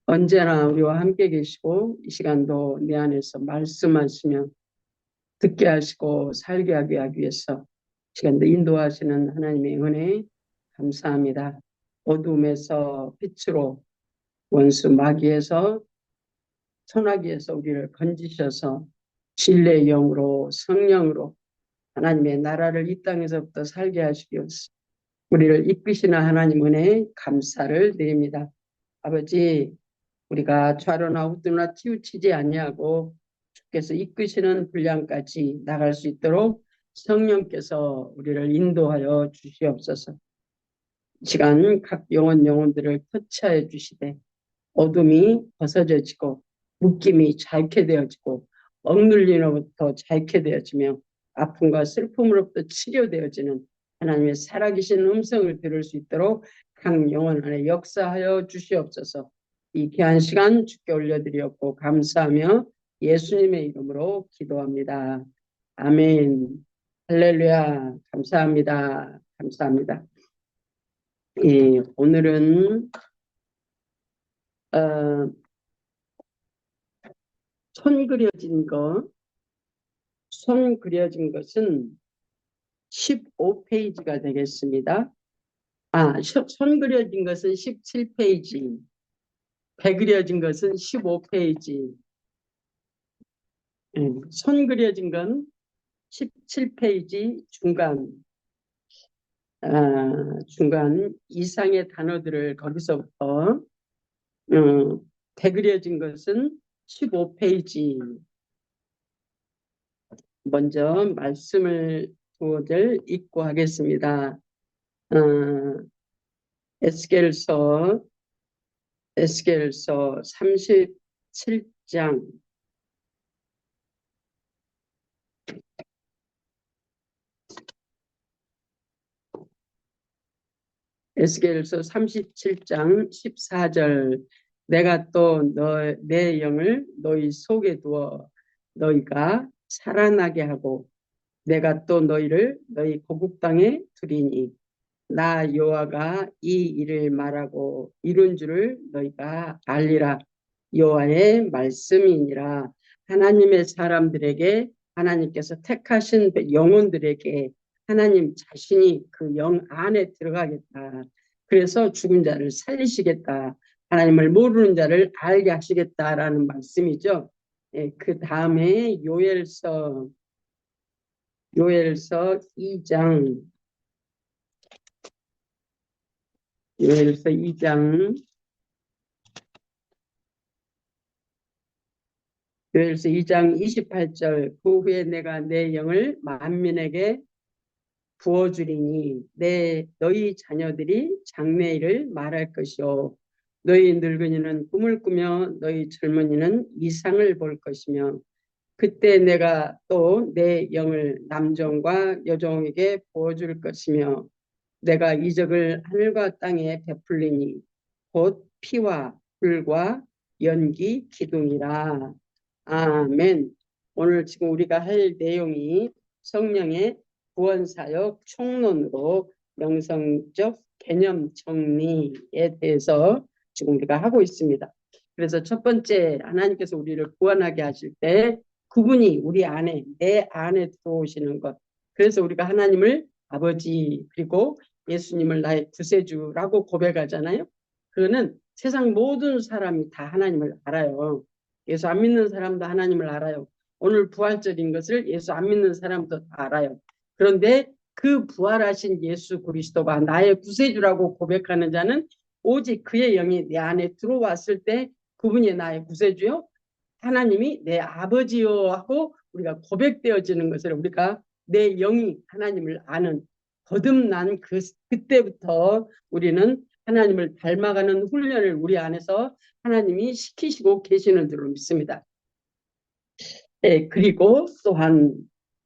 언제나 우리와 함께 계시고 이 시간도 내 안에서 말씀하시면 듣게 하시고 살게 하기 위해서 시간도 인도하시는 하나님의 은혜 감사합니다. 어둠에서 빛으로 원수 마귀에서 선악에서 우리를 건지셔서 진리의 영으로 성령으로 하나님의 나라를 이 땅에서부터 살게 하시기 위해서 우리를 이끄시는 하나님 은혜에 감사를 드립니다. 아버지, 우리가 좌로나 우두나 치우치지 아니하고 주께서 이끄시는 분량까지 나갈 수 있도록 성령께서 우리를 인도하여 주시옵소서. 이 시간 각 영혼들을 터치하여 주시되 어둠이 벗어져지고 묶임이 자유케 되어지고 억눌림으로부터 자유케 되어지며 아픔과 슬픔으로부터 치료되어지는 하나님의 살아계신 음성을 들을 수 있도록 각 영혼 안에 역사하여 주시옵소서. 이 귀한 시간 주께 올려드리었고 감사하며 예수님의 이름으로 기도합니다. 아멘. 할렐루야. 감사합니다. 감사합니다. 오늘은 손 그려진 것은 15페이지가 되겠습니다. 손 그려진 것은 17페이지, 배 그려진 것은 15페이지. 손 그려진 건 17페이지 중간 이상의 단어들을 거기서부터 배 그려진 것은 15페이지. 먼저 말씀을 두어들 읽고 하겠습니다. 에스겔서 37장 에스겔서 37장 14절 내가 또 내 영을 너희 속에 두어 너희가 살아나게 하고 내가 또 너희를 너희 고국 땅에 두리니 나 여호와가 이 일을 말하고 이룬 줄을 너희가 알리라. 여호와의 말씀이니라. 하나님의 사람들에게 하나님께서 택하신 영혼들에게 하나님 자신이 그 영 안에 들어가겠다. 그래서 죽은 자를 살리시겠다. 하나님을 모르는 자를 알게 하시겠다라는 말씀이죠. 그 다음에 요엘서 2장 요엘서 2장 28절 그 후에 내가 내 영을 만민에게 부어주리니 너희 자녀들이 장래일을 말할 것이요 너희 늙은이는 꿈을 꾸며 너희 젊은이는 이상을 볼 것이며 그때 내가 또 내 영을 남종과 여종에게 부어줄 것이며 내가 이적을 하늘과 땅에 베풀리니 곧 피와 불과 연기 기둥이라. 아멘. 오늘 지금 우리가 할 내용이 성령의 구원사역 총론으로 영성적 개념 정리에 대해서 지금 우리가 하고 있습니다. 그래서 첫 번째 하나님께서 우리를 구원하게 하실 때 그분이 우리 안에 내 안에 들어오시는 것. 그래서 우리가 하나님을 아버지 그리고 예수님을 나의 구세주라고 고백하잖아요. 그거는 세상 모든 사람이 다 하나님을 알아요. 예수 안 믿는 사람도 하나님을 알아요. 오늘 부활절인 것을 예수 안 믿는 사람도 다 알아요. 그런데 그 부활하신 예수 그리스도가 나의 구세주라고 고백하는 자는 오직 그의 영이 내 안에 들어왔을 때 그분이 나의 구세주요 하나님이 내 아버지요 하고 우리가 고백되어지는 것을 우리가 내 영이 하나님을 아는 거듭난 그때부터 우리는 하나님을 닮아가는 훈련을 우리 안에서 하나님이 시키시고 계시는 줄로 믿습니다. 그리고 또한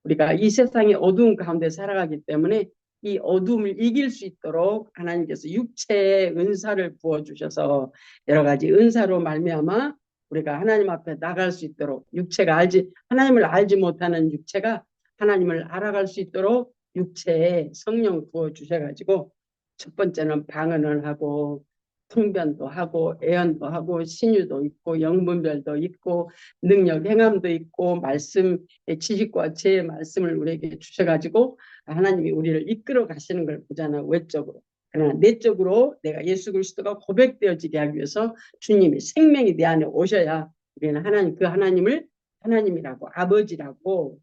우리가 이 세상의 어두운 가운데 살아가기 때문에 이 어둠을 이길 수 있도록 하나님께서 육체의 은사를 부어주셔서 여러 가지 은사로 말미암아 우리가 하나님 앞에 나갈 수 있도록 하나님을 알지 못하는 육체가 하나님을 알아갈 수 있도록 육체에 성령 부어주셔가지고 첫 번째는 방언을 하고 통변도 하고 애언도 하고 신유도 있고 영분별도 있고 능력 행함도 있고 말씀의 지식과 제 말씀을 우리에게 주셔가지고 하나님이 우리를 이끌어 가시는 걸 보잖아. 외적으로. 그러나 내적으로 내가 예수 그리스도가 고백되어지게 하기 위해서 주님이 생명이 내 안에 오셔야 우리는 하나님, 그 하나님을 하나님이라고 아버지라고,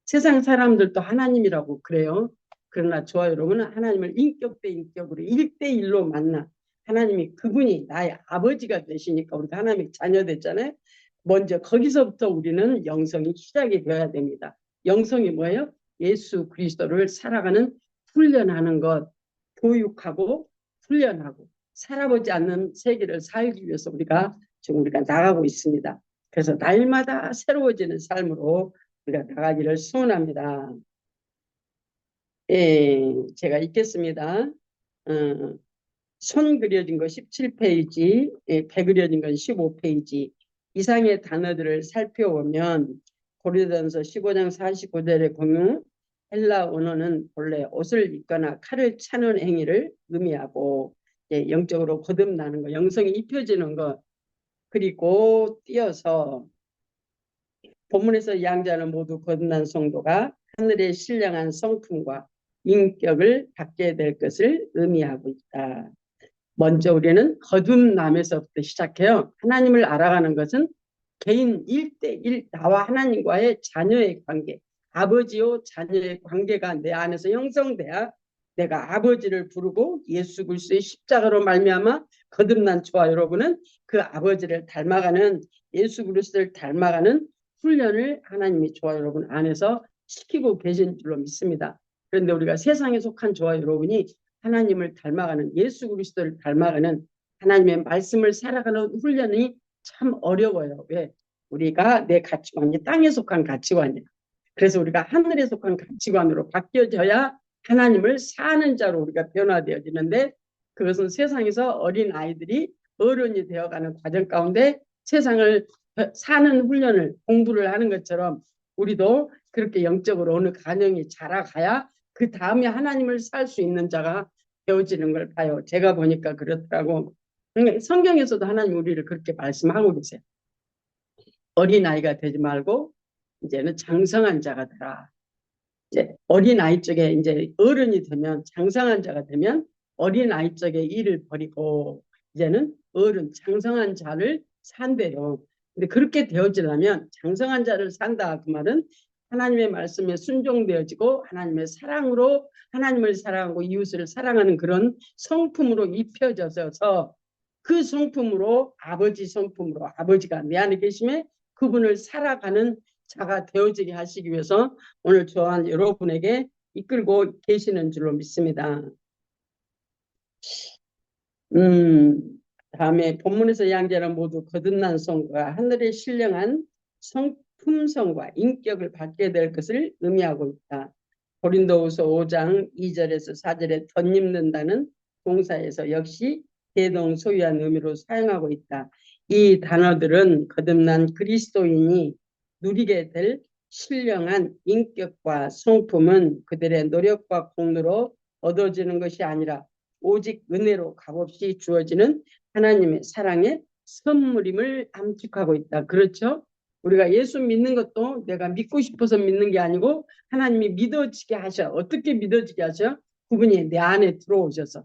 세상 사람들도 하나님이라고 그래요. 그러나 저와 여러분은 하나님을 인격 대 인격으로 1대1로 만나 하나님이, 그분이 나의 아버지가 되시니까 우리가 하나님의 자녀 됐잖아요. 먼저 거기서부터 우리는 영성이 시작이 되어야 됩니다. 영성이 뭐예요? 예수 그리스도를 살아가는 훈련하는 것, 교육하고 훈련하고 살아보지 않는 세계를 살기 위해서 우리가 나가고 있습니다. 그래서 날마다 새로워지는 삶으로 우리가 나가기를 소원합니다. 예, 제가 읽겠습니다. 손 그려진 거 17페이지, 배 그려진 건 15페이지. 이상의 단어들을 살펴보면 고린도전서 15장 49절의 공유, 헬라 언어는 본래 옷을 입거나 칼을 차는 행위를 의미하고, 영적으로 거듭나는 거, 영성이 입혀지는 것, 그리고 띄어서 본문에서 양자는 모두 거듭난 성도가 하늘의 신령한 성품과 인격을 갖게 될 것을 의미하고 있다. 먼저 우리는 거듭남에서부터 시작해요. 하나님을 알아가는 것은 개인 1대1 나와 하나님과의 자녀의 관계, 아버지요 자녀의 관계가 내 안에서 형성돼야 내가 아버지를 부르고 예수 그리스도의 십자가로 말미암아 거듭난 저와 여러분은 그 아버지를 닮아가는, 예수 그리스도를 닮아가는 훈련을 하나님이 저와 여러분 안에서 시키고 계신 줄로 믿습니다. 그런데 우리가 세상에 속한 저와 여러분이 하나님을 닮아가는, 예수 그리스도를 닮아가는 하나님의 말씀을 살아가는 훈련이 참 어려워요. 왜? 우리가 내 가치관이 땅에 속한 가치관이야. 그래서 우리가 하늘에 속한 가치관으로 바뀌어져야 하나님을 사는 자로 우리가 변화되어지는데, 그것은 세상에서 어린 아이들이 어른이 되어가는 과정 가운데 세상을 사는 훈련을, 공부를 하는 것처럼 우리도 그렇게 영적으로 어느 가정이 자라가야 그 다음에 하나님을 살 수 있는 자가 되어지는 걸 봐요. 제가 보니까 그렇더라고. 성경에서도 하나님 우리를 그렇게 말씀하고 계세요. 어린아이가 되지 말고 이제는 장성한 자가 되라. 이제 어린아이 쪽에 이제 어른이 되면, 장성한 자가 되면 어린아이 쪽에 일을 버리고 이제는 어른, 장성한 자를 산대요. 근데 그렇게 되어지려면, 장성한 자를 산다 그 말은 하나님의 말씀에 순종되어지고 하나님의 사랑으로 하나님을 사랑하고 이웃을 사랑하는 그런 성품으로 입혀져서, 그 성품으로, 아버지 성품으로, 아버지가 내 안에 계심에 그분을 살아가는 자가 되어지게 하시기 위해서 오늘 저와 여러분에게 이끌고 계시는 줄로 믿습니다. 다음에 본문에서 양자는 모두 거듭난 성과 하늘의 신령한 성품성과 인격을 받게 될 것을 의미하고 있다. 고린도후서 5장 2절에서 4절에 덧입는다는 동사에서 역시 대동소이한 의미로 사용하고 있다. 이 단어들은 거듭난 그리스도인이 누리게 될 신령한 인격과 성품은 그들의 노력과 공로로 얻어지는 것이 아니라 오직 은혜로 값없이 주어지는 하나님의 사랑의 선물임을 암축하고 있다. 그렇죠? 우리가 예수 믿는 것도 내가 믿고 싶어서 믿는 게 아니고 하나님이 믿어지게 하셔. 어떻게 믿어지게 하셔? 그분이 내 안에 들어오셔서,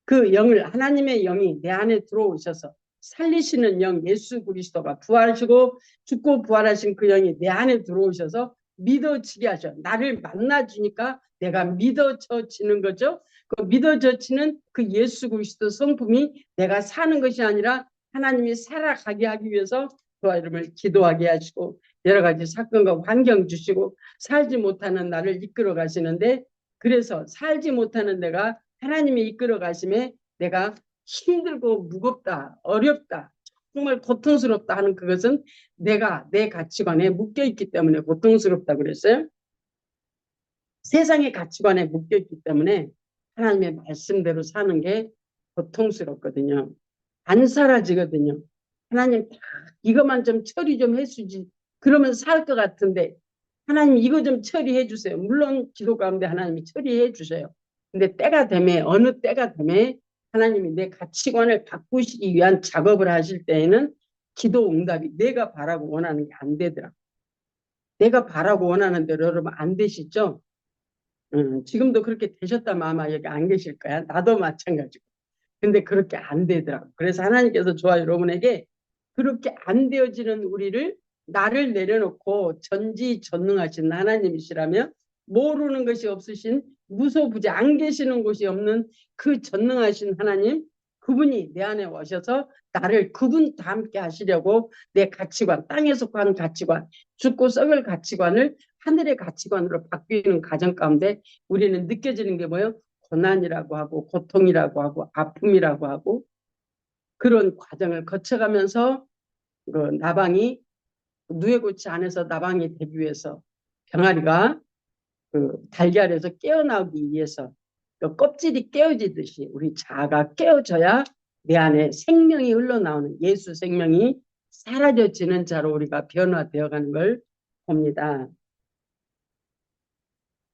그 영을, 하나님의 영이 내 안에 들어오셔서 살리시는 영, 예수 그리스도가 부활하시고 죽고 부활하신 그 영이 내 안에 들어오셔서 믿어지게 하셔. 나를 만나주니까 내가 믿어져지는 거죠. 그 믿어져지는 그 예수 그리스도 성품이 내가 사는 것이 아니라 하나님이 살아가게 하기 위해서 저와 여러분을 기도하게 하시고 여러 가지 사건과 환경 주시고 살지 못하는 나를 이끌어 가시는데, 그래서 살지 못하는 내가 하나님이 이끌어 가심에 내가 힘들고 무겁다, 어렵다, 정말 고통스럽다 하는 그것은 내가 내 가치관에 묶여있기 때문에 고통스럽다 그랬어요. 세상의 가치관에 묶여있기 때문에 하나님의 말씀대로 사는 게 고통스럽거든요. 안 사라지거든요. 하나님 이것만 좀 처리 좀 해주지, 그러면 살 것 같은데 하나님 이거 좀 처리해 주세요. 물론 기도 가운데 하나님이 처리해 주셔요. 근데 때가 되면, 어느 때가 되면 하나님이 내 가치관을 바꾸시기 위한 작업을 하실 때에는 기도 응답이 내가 바라고 원하는 게 안 되더라. 내가 바라고 원하는 대로 여러분 안 되시죠? 지금도 그렇게 되셨다면 아마 여기 안 계실 거야. 나도 마찬가지고. 근데 그렇게 안 되더라고. 그래서 하나님께서 저와 여러분에게 그렇게 안 되어지는 우리를 나를 내려놓고 전지전능하신 하나님이시라면 모르는 것이 없으신 무소부재 안 계시는 곳이 없는 그 전능하신 하나님 그분이 내 안에 오셔서 나를 그분과 함께 하시려고 내 가치관 땅에 속한 가치관 죽고 썩을 가치관을 하늘의 가치관으로 바뀌는 과정 가운데 우리는 느껴지는 게 뭐예요? 고난이라고 하고 고통이라고 하고 아픔이라고 하고 그런 과정을 거쳐가면서 그 나방이 누에고치 안에서 나방이 되기 위해서 병아리가 그 달걀에서 깨어나기 위해서 그 껍질이 깨어지듯이 우리 자아가 깨어져야 내 안에 생명이 흘러나오는 예수 생명이 사라져지는 자로 우리가 변화되어가는 걸 봅니다.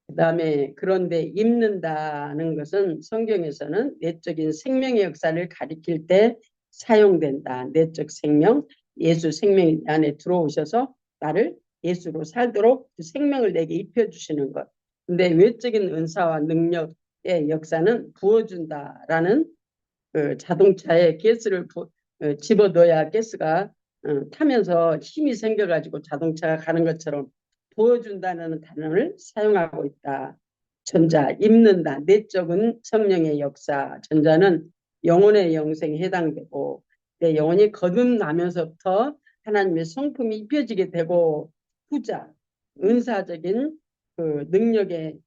그 다음에 그런데 입는다는 것은 성경에서는 내적인 생명의 역사를 가리킬 때 사용된다. 내적 생명, 예수 생명 안에 들어오셔서 나를 예수로 살도록 그 생명을 내게 입혀주시는 것. 근데 외적인 은사와 능력의 역사는 부어준다라는 그 자동차에 가스를 집어넣어야 가스가 타면서 힘이 생겨가지고 자동차가 가는 것처럼 부어준다는 단어를 사용하고 있다. 전자, 입는다. 내적은 성령의 역사. 전자는 영혼의 영생에 해당되고 내 영혼이 거듭나면서부터 하나님의 성품이 입혀지게 되고 후자, 은사적인 그 능력의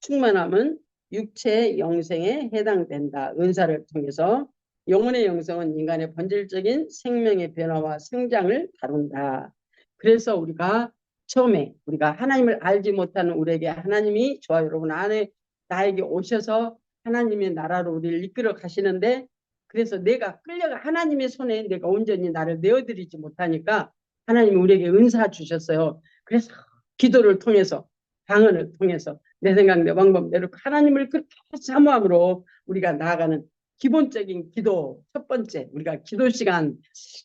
충만함은 육체 영생에 해당된다. 은사를 통해서 영혼의 영성은 인간의 본질적인 생명의 변화와 성장을 다룬다. 그래서 우리가 처음에 우리가 하나님을 알지 못하는 우리에게 하나님이 저와 여러분 안에 나에게 오셔서 하나님의 나라로 우리를 이끌어 가시는데 그래서 내가 끌려가 하나님의 손에 내가 온전히 나를 내어드리지 못하니까 하나님이 우리에게 은사 주셨어요. 그래서 기도를 통해서 방언을 통해서 내 생각 내 방법대로 하나님을 그렇게 사모함으로 우리가 나아가는 기본적인 기도 첫 번째 우리가 기도 시간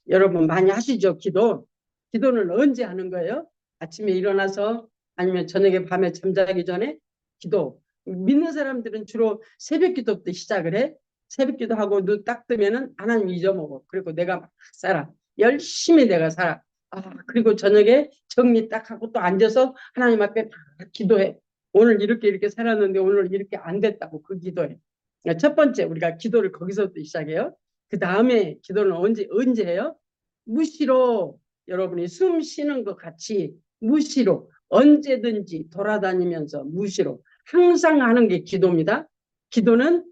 여러분 많이 하시죠. 기도는 언제 하는 거예요? 아침에 일어나서 아니면 저녁에 밤에 잠자기 전에 기도 믿는 사람들은 주로 새벽 기도부터 시작을 해. 새벽 기도하고 눈 딱 뜨면은 하나님 잊어먹어. 그리고 내가 막 살아. 열심히 내가 살아. 그리고 저녁에 정리 딱 하고 또 앉아서 하나님 앞에 다 기도해. 오늘 이렇게 살았는데 오늘 이렇게 안 됐다고 그 기도해. 첫 번째 우리가 기도를 거기서부터 시작해요. 그 다음에 기도는 언제 해요? 무시로 여러분이 숨 쉬는 것 같이 무시로 언제든지 돌아다니면서 무시로 항상 하는 게 기도입니다. 기도는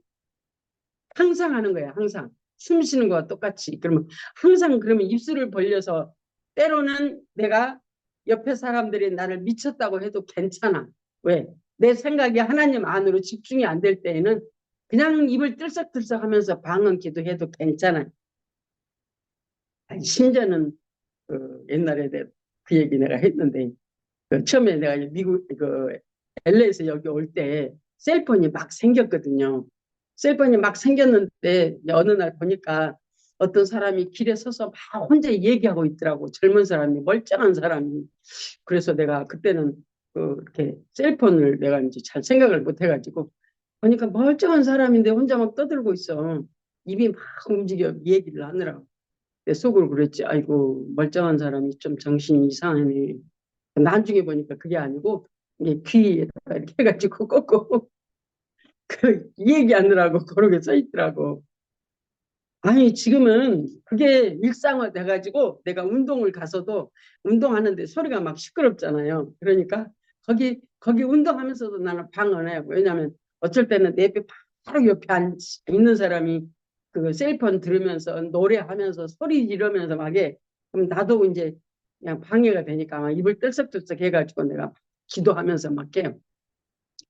항상 하는 거예요. 항상 숨 쉬는 거와 똑같이. 그러면 항상 그러면 입술을 벌려서 때로는 내가 옆에 사람들이 나를 미쳤다고 해도 괜찮아. 왜? 내 생각이 하나님 안으로 집중이 안 될 때에는 그냥 입을 들썩들썩 하면서 방언 기도해도 괜찮아요. 심지어는 그 옛날에 그 얘기 내가 했는데 그 처음에 내가 미국 그 LA에서 여기 올 때 셀폰이 막 생겼거든요. 셀폰이 막 생겼는데 어느 날 보니까 어떤 사람이 길에 서서 막 혼자 얘기하고 있더라고. 젊은 사람이 멀쩡한 사람이. 그래서 내가 그때는 이렇게 셀폰을 내가 이제 잘 생각을 못 해가지고 보니까 멀쩡한 사람인데 혼자 막 떠들고 있어. 입이 막 움직여 얘기를 하느라고. 내 속으로 그랬지. 아이고 멀쩡한 사람이 좀 정신이 이상하네. 나중에 보니까 그게 아니고 이게 귀에다가 이렇게 해가지고 꽂고 그 얘기하느라고 그러게 써 있더라고. 아니 지금은 그게 일상화 돼가지고 내가 운동을 가서도 운동하는데 소리가 막 시끄럽잖아요. 그러니까 거기 운동하면서도 나는 방언해요. 왜냐하면 어쩔 때는 내 옆에 바로 옆에 있는 사람이 그 셀폰 들으면서 노래하면서 소리 지르면서 막 해. 그럼 나도 이제 그냥 방해가 되니까 막 입을 떨썩떨썩 해가지고 내가 기도하면서 막 해요.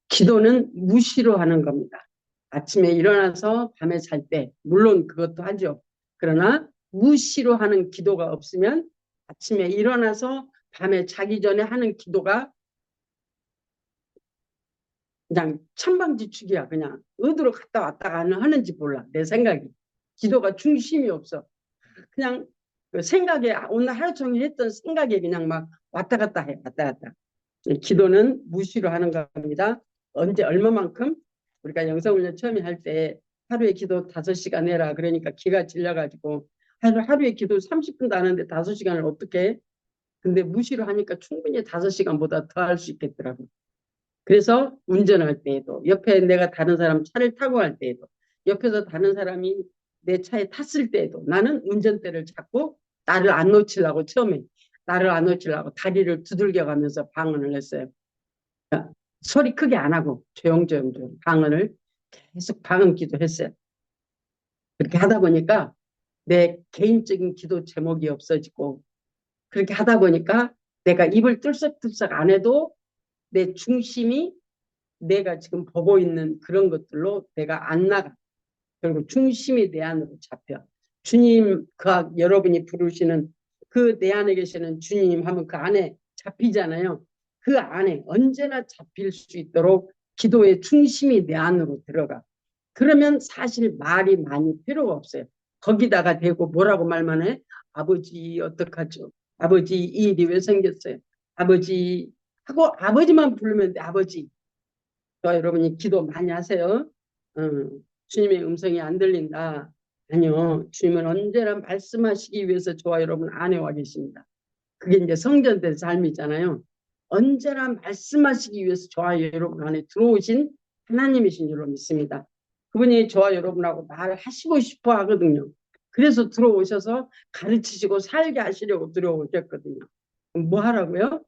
기도는 무시로 하는 겁니다. 아침에 일어나서 밤에 잘 때, 물론 그것도 하죠. 그러나 무시로 하는 기도가 없으면 아침에 일어나서 밤에 자기 전에 하는 기도가 그냥 천방지축이야. 그냥 어디로 갔다 왔다 하는지 몰라. 내 생각이. 기도가 중심이 없어. 그냥 그 생각에 오늘 하루 종일 했던 생각에 그냥 막 왔다 갔다 해. 왔다 갔다. 기도는 무시로 하는 겁니다. 언제 얼마만큼 우리가 영성훈련 처음에 할 때 하루에 기도 5시간 해라. 그러니까 기가 질려가지고 하루에 기도 30분도 안 하는데 5시간을 어떻게 해? 근데 무시로 하니까 충분히 5시간보다 더 할 수 있겠더라고. 그래서 운전할 때에도 옆에 내가 다른 사람 차를 타고 갈 때에도 옆에서 다른 사람이 내 차에 탔을 때에도 나는 운전대를 잡고 나를 안 놓치려고 처음에 나를 안 놓치려고 다리를 두들겨 가면서 방언을 했어요. 소리 크게 안 하고 조용조용 방언을 계속 방언 기도했어요. 그렇게 하다 보니까 내 개인적인 기도 제목이 없어지고 그렇게 하다 보니까 내가 입을 뚫썩뚫썩 안 해도 내 중심이 내가 지금 보고 있는 그런 것들로 내가 안 나가. 그리고 중심이 내 안으로 잡혀. 주님, 여러분이 부르시는 그 내 안에 계시는 주님 하면 그 안에 잡히잖아요. 그 안에 언제나 잡힐 수 있도록 기도의 중심이 내 안으로 들어가. 그러면 사실 말이 많이 필요가 없어요. 거기다가 대고 뭐라고 말만 해? 아버지 어떡하죠? 아버지 이 일이 왜 생겼어요? 아버지 하고 아버지만 부르면 돼. 아버지. 여러분이 기도 많이 하세요. 주님의 음성이 안 들린다. 아니요. 주님은 언제나 말씀하시기 위해서 저와 여러분 안에 와 계십니다. 그게 이제 성전된 삶이잖아요. 언제나 말씀하시기 위해서 저와 여러분 안에 들어오신 하나님이신 줄로 믿습니다. 그분이 저와 여러분하고 말을 하시고 싶어 하거든요. 그래서 들어오셔서 가르치시고 살게 하시려고 들어오셨거든요. 뭐 하라고요?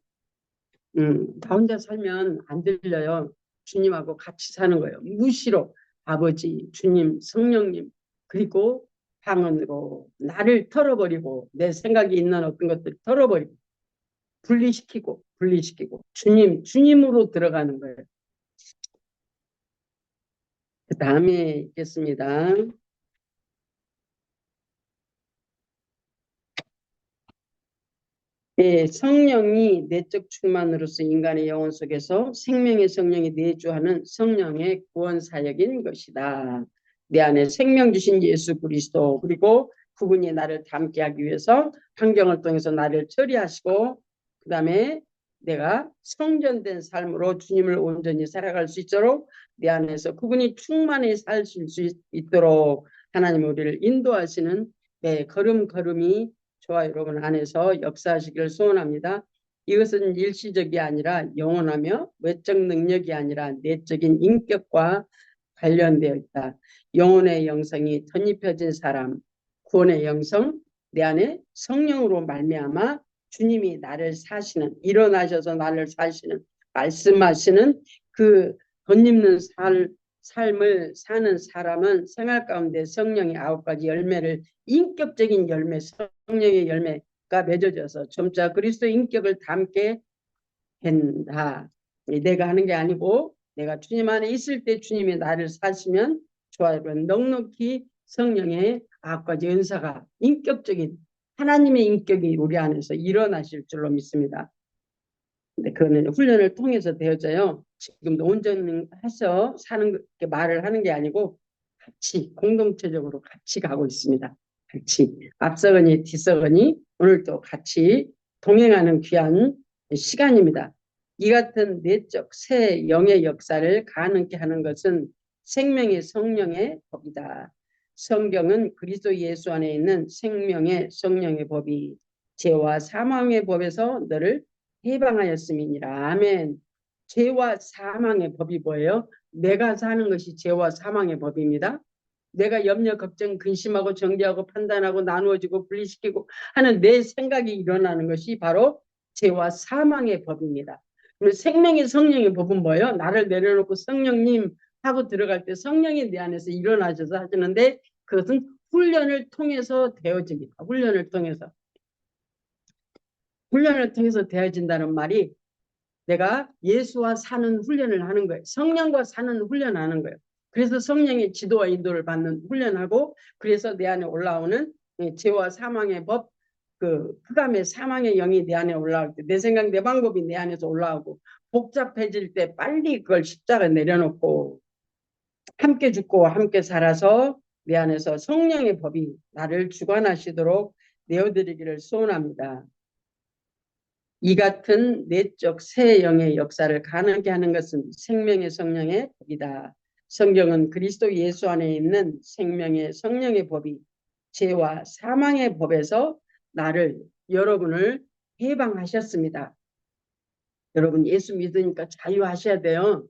나 혼자 살면 안 들려요. 주님하고 같이 사는 거예요. 무시로 아버지, 주님, 성령님 그리고 방언으로 나를 털어버리고 내 생각이 있는 어떤 것들 털어버리고 분리시키고 주님으로 들어가는 거예요. 그 다음에 있겠습니다. 예, 성령이 내적 충만으로서 인간의 영혼 속에서 생명의 성령이 내주하는 성령의 구원 사역인 것이다. 내 안에 생명 주신 예수 그리스도 그리고 그분이 나를 닮게 하기 위해서 환경을 통해서 나를 처리하시고 그 다음에 내가 성전된 삶으로 주님을 온전히 살아갈 수 있도록 내 안에서 그분이 충만히 살 수 있도록 하나님 우리를 인도하시는 걸음걸음이 저와 여러분 안에서 역사하시기를 소원합니다. 이것은 일시적이 아니라 영원하며 외적 능력이 아니라 내적인 인격과 관련되어 있다. 영혼의 영성이 덧입혀진 사람, 구원의 영성, 내 안에 성령으로 말미암아 주님이 나를 사시는, 일어나셔서 나를 사시는, 말씀하시는 그 덧입는 삶을 사는 사람은 생활 가운데 성령의 9가지 열매를 인격적인 열매, 성령의 열매가 맺어져서 점차 그리스도 인격을 담게 된다. 내가 하는 게 아니고 내가 주님 안에 있을 때 주님이 나를 사시면 좋아요. 넉넉히 성령의 9가지 은사가 인격적인 하나님의 인격이 우리 안에서 일어나실 줄로 믿습니다. 근데 그거는 훈련을 통해서 되어져요. 지금도 온전해서 사는 말을 하는 게 아니고 같이 공동체적으로 같이 가고 있습니다. 같이 앞서거니 뒤서거니 오늘도 같이 동행하는 귀한 시간입니다. 이 같은 내적 새 영의 역사를 가능케 하는 것은 생명의 성령의 법이다. 성경은 그리스도 예수 안에 있는 생명의 성령의 법이 죄와 사망의 법에서 너를 해방하였음이니라. 아멘. 죄와 사망의 법이 뭐예요? 내가 사는 것이 죄와 사망의 법입니다. 내가 염려, 걱정, 근심하고 정죄하고 판단하고 나누어지고 분리시키고 하는 내 생각이 일어나는 것이 바로 죄와 사망의 법입니다. 그럼 생명의 성령의 법은 뭐예요? 나를 내려놓고 성령님 하고 들어갈 때 성령이 내 안에서 일어나셔서 하시는데 그것은 훈련을 통해서 되어집니다. 훈련을 통해서 되어진다는 말이 내가 예수와 사는 훈련을 하는 거예요. 성령과 사는 훈련하는 거예요. 그래서 성령의 지도와 인도를 받는 훈련하고 그래서 내 안에 올라오는 죄와 사망의 법, 그 흑암의 사망의 영이 내 안에 올라올 때 내 생각 내 방법이 내 안에서 올라오고 복잡해질 때 빨리 그걸 십자가에 내려놓고 함께 죽고 함께 살아서 내 안에서 성령의 법이 나를 주관하시도록 내어드리기를 소원합니다. 이 같은 내적 새 영의 역사를 가능하게 하는 것은 생명의 성령의 법이다. 성경은 그리스도 예수 안에 있는 생명의 성령의 법이 죄와 사망의 법에서 나를 여러분을 해방하셨습니다. 여러분 예수 믿으니까 자유하셔야 돼요.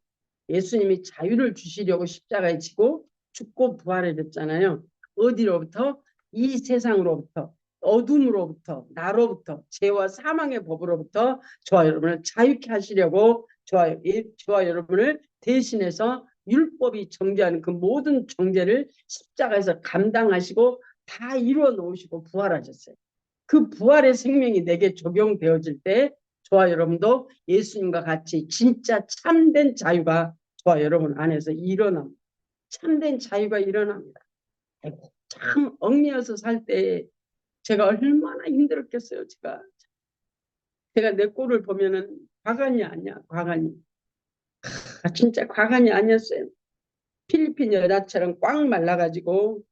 예수님이 자유를 주시려고 십자가에 지고 죽고 부활해졌잖아요. 어디로부터? 이 세상으로부터, 어둠으로부터, 나로부터, 죄와 사망의 법으로부터 저와 여러분을 자유케 하시려고 저와 여러분을 대신해서 율법이 정죄하는 그 모든 정죄를 십자가에서 감당하시고 다 이루어 놓으시고 부활하셨어요. 그 부활의 생명이 내게 적용되어질 때 저와 여러분도 예수님과 같이 진짜 참된 자유가 저와 여러분 안에서 일어납니다. 참된 자유가 일어납니다. 아이고, 참 얽매여서 살 때 제가 얼마나 힘들었겠어요. 제가 내 꼴을 보면은 과간이 아니야. 과간이. 진짜 과간이 아니었어요. 필리핀 여자처럼 꽉 말라가지고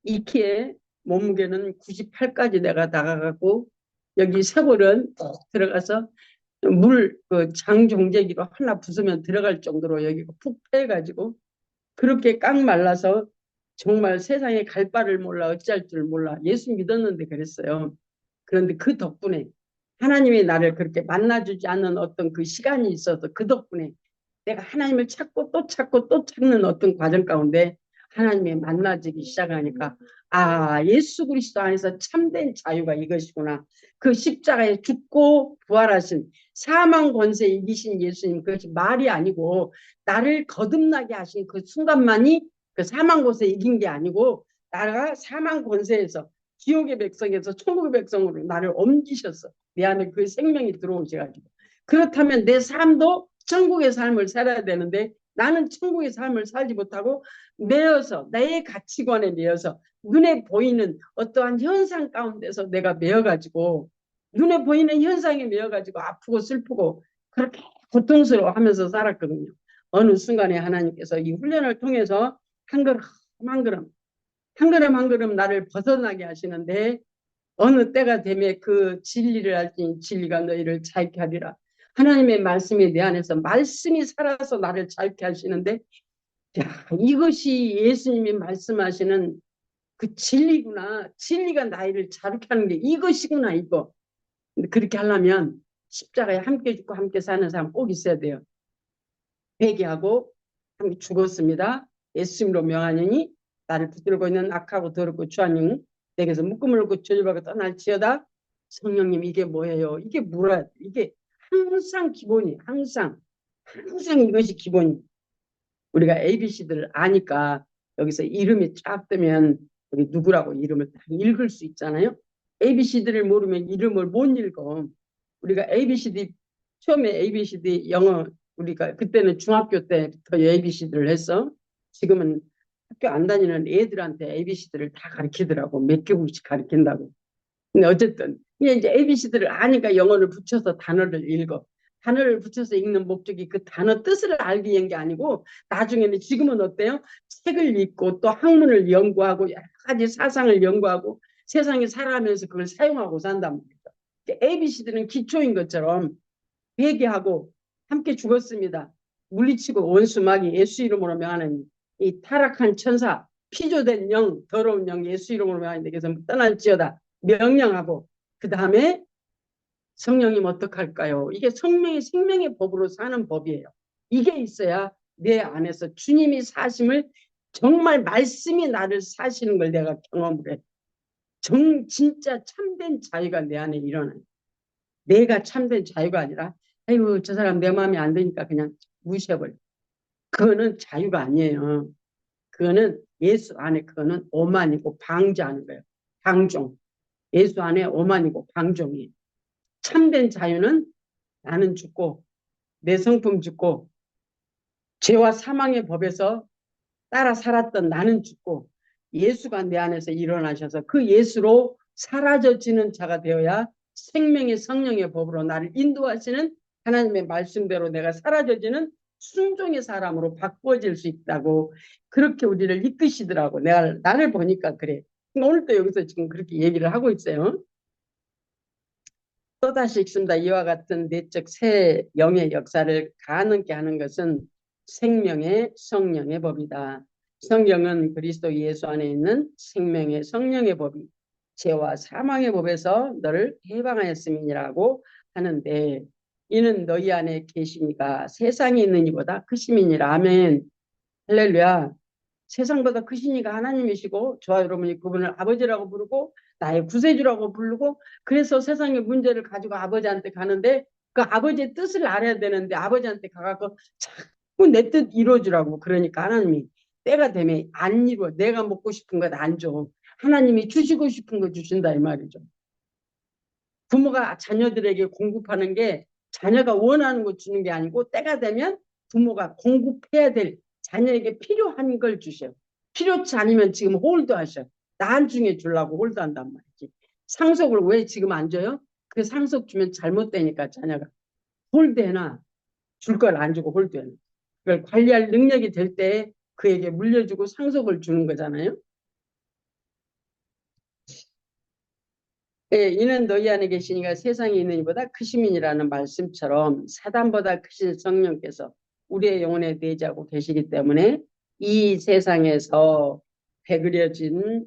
이 키에 몸무게는 98까지 내가 나가갖고 여기 쇄골은 푹 들어가서 그 장종제기로 하나 부수면 들어갈 정도로 여기가 푹 패가지고 그렇게 깡 말라서 정말 세상에 갈 바를 몰라 어찌할 줄 몰라 예수 믿었는데 그랬어요. 그런데 그 덕분에 하나님이 나를 그렇게 만나주지 않는 어떤 그 시간이 있어서 그 덕분에 내가 하나님을 찾고 또 찾고 또 찾는 어떤 과정 가운데 하나님이 만나지기 시작하니까 아 예수 그리스도 안에서 참된 자유가 이것이구나. 그 십자가에 죽고 부활하신 사망 권세 이기신 예수님 그것이 말이 아니고 나를 거듭나게 하신 그 순간만이 그 사망 권세 이긴 게 아니고 나가 사망 권세에서 지옥의 백성에서 천국의 백성으로 나를 옮기셨어. 내 안에 그 생명이 들어오셔가지고 그렇다면 내 삶도 천국의 삶을 살아야 되는데 나는 천국의 삶을 살지 못하고 매여서 나의 가치관에 매여서 눈에 보이는 어떠한 현상 가운데서 내가 매여가지고 눈에 보이는 현상에 매여가지고 아프고 슬프고 그렇게 고통스러워하면서 살았거든요. 어느 순간에 하나님께서 이 훈련을 통해서 한 걸음 한 걸음 한 걸음 한 걸음 나를 벗어나게 하시는데 어느 때가 되면 그 진리를 알지 진리가 너희를 자유케 하리라. 하나님의 말씀이 내 안에서 말씀이 살아서 나를 자유케 하시는데 야, 이것이 예수님이 말씀하시는 그 진리구나. 진리가 나를 자유케 하는 게 이것이구나 이거. 근데 그렇게 하려면 십자가에 함께 죽고 함께 사는 사람 꼭 있어야 돼요. 회개하고 함께 죽었습니다. 예수님으로 명하느니 나를 붙들고 있는 악하고 더럽고 주하님 내게서 묶음을 놓고 저주받고 떠날지어다. 성령님 이게 뭐예요? 이게 뭐라? 이게 항상 기본이 항상 이것이 기본이. 우리가 ABC들을 아니까 여기서 이름이 쫙 뜨면 여기 누구라고 이름을 딱 읽을 수 있잖아요. ABC들을 모르면 이름을 못 읽어. 우리가 ABCD 처음에 ABCD 영어 우리가 그때는 중학교 때부터 ABC들을 했어. 지금은 학교 안 다니는 애들한테 ABC들을 다 가르치더라고. 몇 교국씩 가르친다고. 근데 어쨌든 이제 ABC들을 아니까 영어를 붙여서 단어를 읽어. 단어를 붙여서 읽는 목적이 그 단어 뜻을 알기 위한 게 아니고 나중에는 지금은 어때요? 책을 읽고 또 학문을 연구하고 여러 가지 사상을 연구하고 세상에 살아가면서 그걸 사용하고 산단 말이죠. ABC들은 기초인 것처럼 회개하고 함께 죽었습니다. 물리치고 원수 마귀 예수 이름으로 명하는 이 타락한 천사 피조된 영 더러운 영 예수 이름으로 명하는 데서 떠날지어다 명령하고 그 다음에 성령님 어떡할까요? 이게 생명의 법으로 사는 법이에요. 이게 있어야 내 안에서 주님이 사심을 정말 말씀이 나를 사시는 걸 내가 경험을 해. 진짜 참된 자유가 내 안에 일어나요. 내가 참된 자유가 아니라 아이고 저 사람 내 마음에 안 드니까 그냥 무시해버려. 그거는 자유가 아니에요. 그거는 예수 안에 그거는 오만이고 방자하는 거예요. 방종. 예수 안에 오만이고 방종이에요. 참된 자유는 나는 죽고 내 성품 죽고 죄와 사망의 법에서 따라 살았던 나는 죽고 예수가 내 안에서 일어나셔서 그 예수로 사라져지는 자가 되어야 생명의 성령의 법으로 나를 인도하시는 하나님의 말씀대로 내가 사라져지는 순종의 사람으로 바꾸어질 수 있다고 그렇게 우리를 이끄시더라고. 내가 나를 보니까 그래. 오늘도 여기서 지금 그렇게 얘기를 하고 있어요. 또다시 읽습니다. 이와 같은 내적 새 영의 역사를 가능케 하는 것은 생명의 성령의 법이다. 성경은 그리스도 예수 안에 있는 생명의 성령의 법이 죄와 사망의 법에서 너를 해방하였음이라고 하는데 이는 너희 안에 계시니까 세상에 있는 이보다 크심이니라. 아멘. 할렐루야. 세상보다 크시니까 하나님이시고 저와 여러분이 그분을 아버지라고 부르고 나의 구세주라고 부르고 그래서 세상의 문제를 가지고 아버지한테 가는데 그 아버지의 뜻을 알아야 되는데 아버지한테 가갖고 자꾸 내 뜻 이루어주라고 그러니까 하나님이 때가 되면 안 이루어. 내가 먹고 싶은 것 안 줘. 하나님이 주시고 싶은 거 주신다 이 말이죠. 부모가 자녀들에게 공급하는 게 자녀가 원하는 거 주는 게 아니고 때가 되면 부모가 공급해야 될 자녀에게 필요한 걸 주셔. 필요치 않으면 지금 홀드하셔. 나중에 주려고 홀드한단 말이지. 상속을 왜 지금 안 줘요? 그 상속 주면 잘못되니까 자녀가 홀드해놔. 줄 걸 안 주고 홀드해놔. 그걸 관리할 능력이 될 때 그에게 물려주고 상속을 주는 거잖아요. 예, 이는 너희 안에 계시니까 세상에 있는 이보다 크심이라는 말씀처럼 사단보다 크신 성령께서 우리의 영혼에 내재하고 계시기 때문에 이 세상에서 배그려진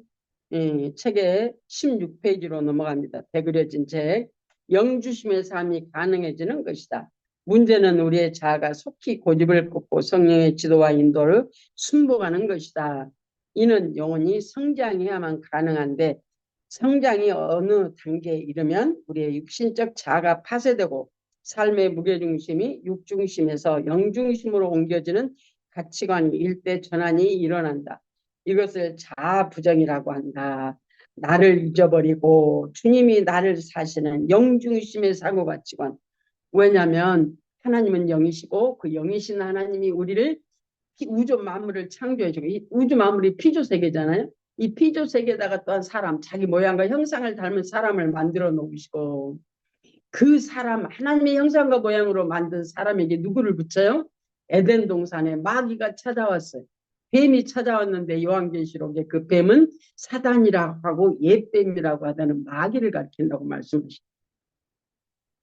책의 16페이지로 넘어갑니다. 배그려진 책 영주심의 삶이 가능해지는 것이다. 문제는 우리의 자아가 속히 고집을 꺾고 성령의 지도와 인도를 순복하는 것이다. 이는 영혼이 성장해야만 가능한데 성장이 어느 단계에 이르면 우리의 육신적 자아가 파쇄되고 삶의 무게중심이 육중심에서 영중심으로 옮겨지는 가치관 일대 전환이 일어난다. 이것을 자아부정이라고 한다. 나를 잊어버리고 주님이 나를 사시는 영중심의 사고가치관. 왜냐하면 하나님은 영이시고 그 영이신 하나님이 우리를 우주 만물을 창조해주고 이 우주 만물이 피조 세계잖아요. 이 피조 세계에다가 또한 사람 자기 모양과 형상을 닮은 사람을 만들어 놓으시고 그 사람 하나님의 형상과 모양으로 만든 사람에게 누구를 붙여요? 에덴 동산에 마귀가 찾아왔어요. 뱀이 찾아왔는데 요한계시록에 그 뱀은 사단이라고 하고 옛뱀이라고 하다는 마귀를 가리킨다고 말씀하시죠.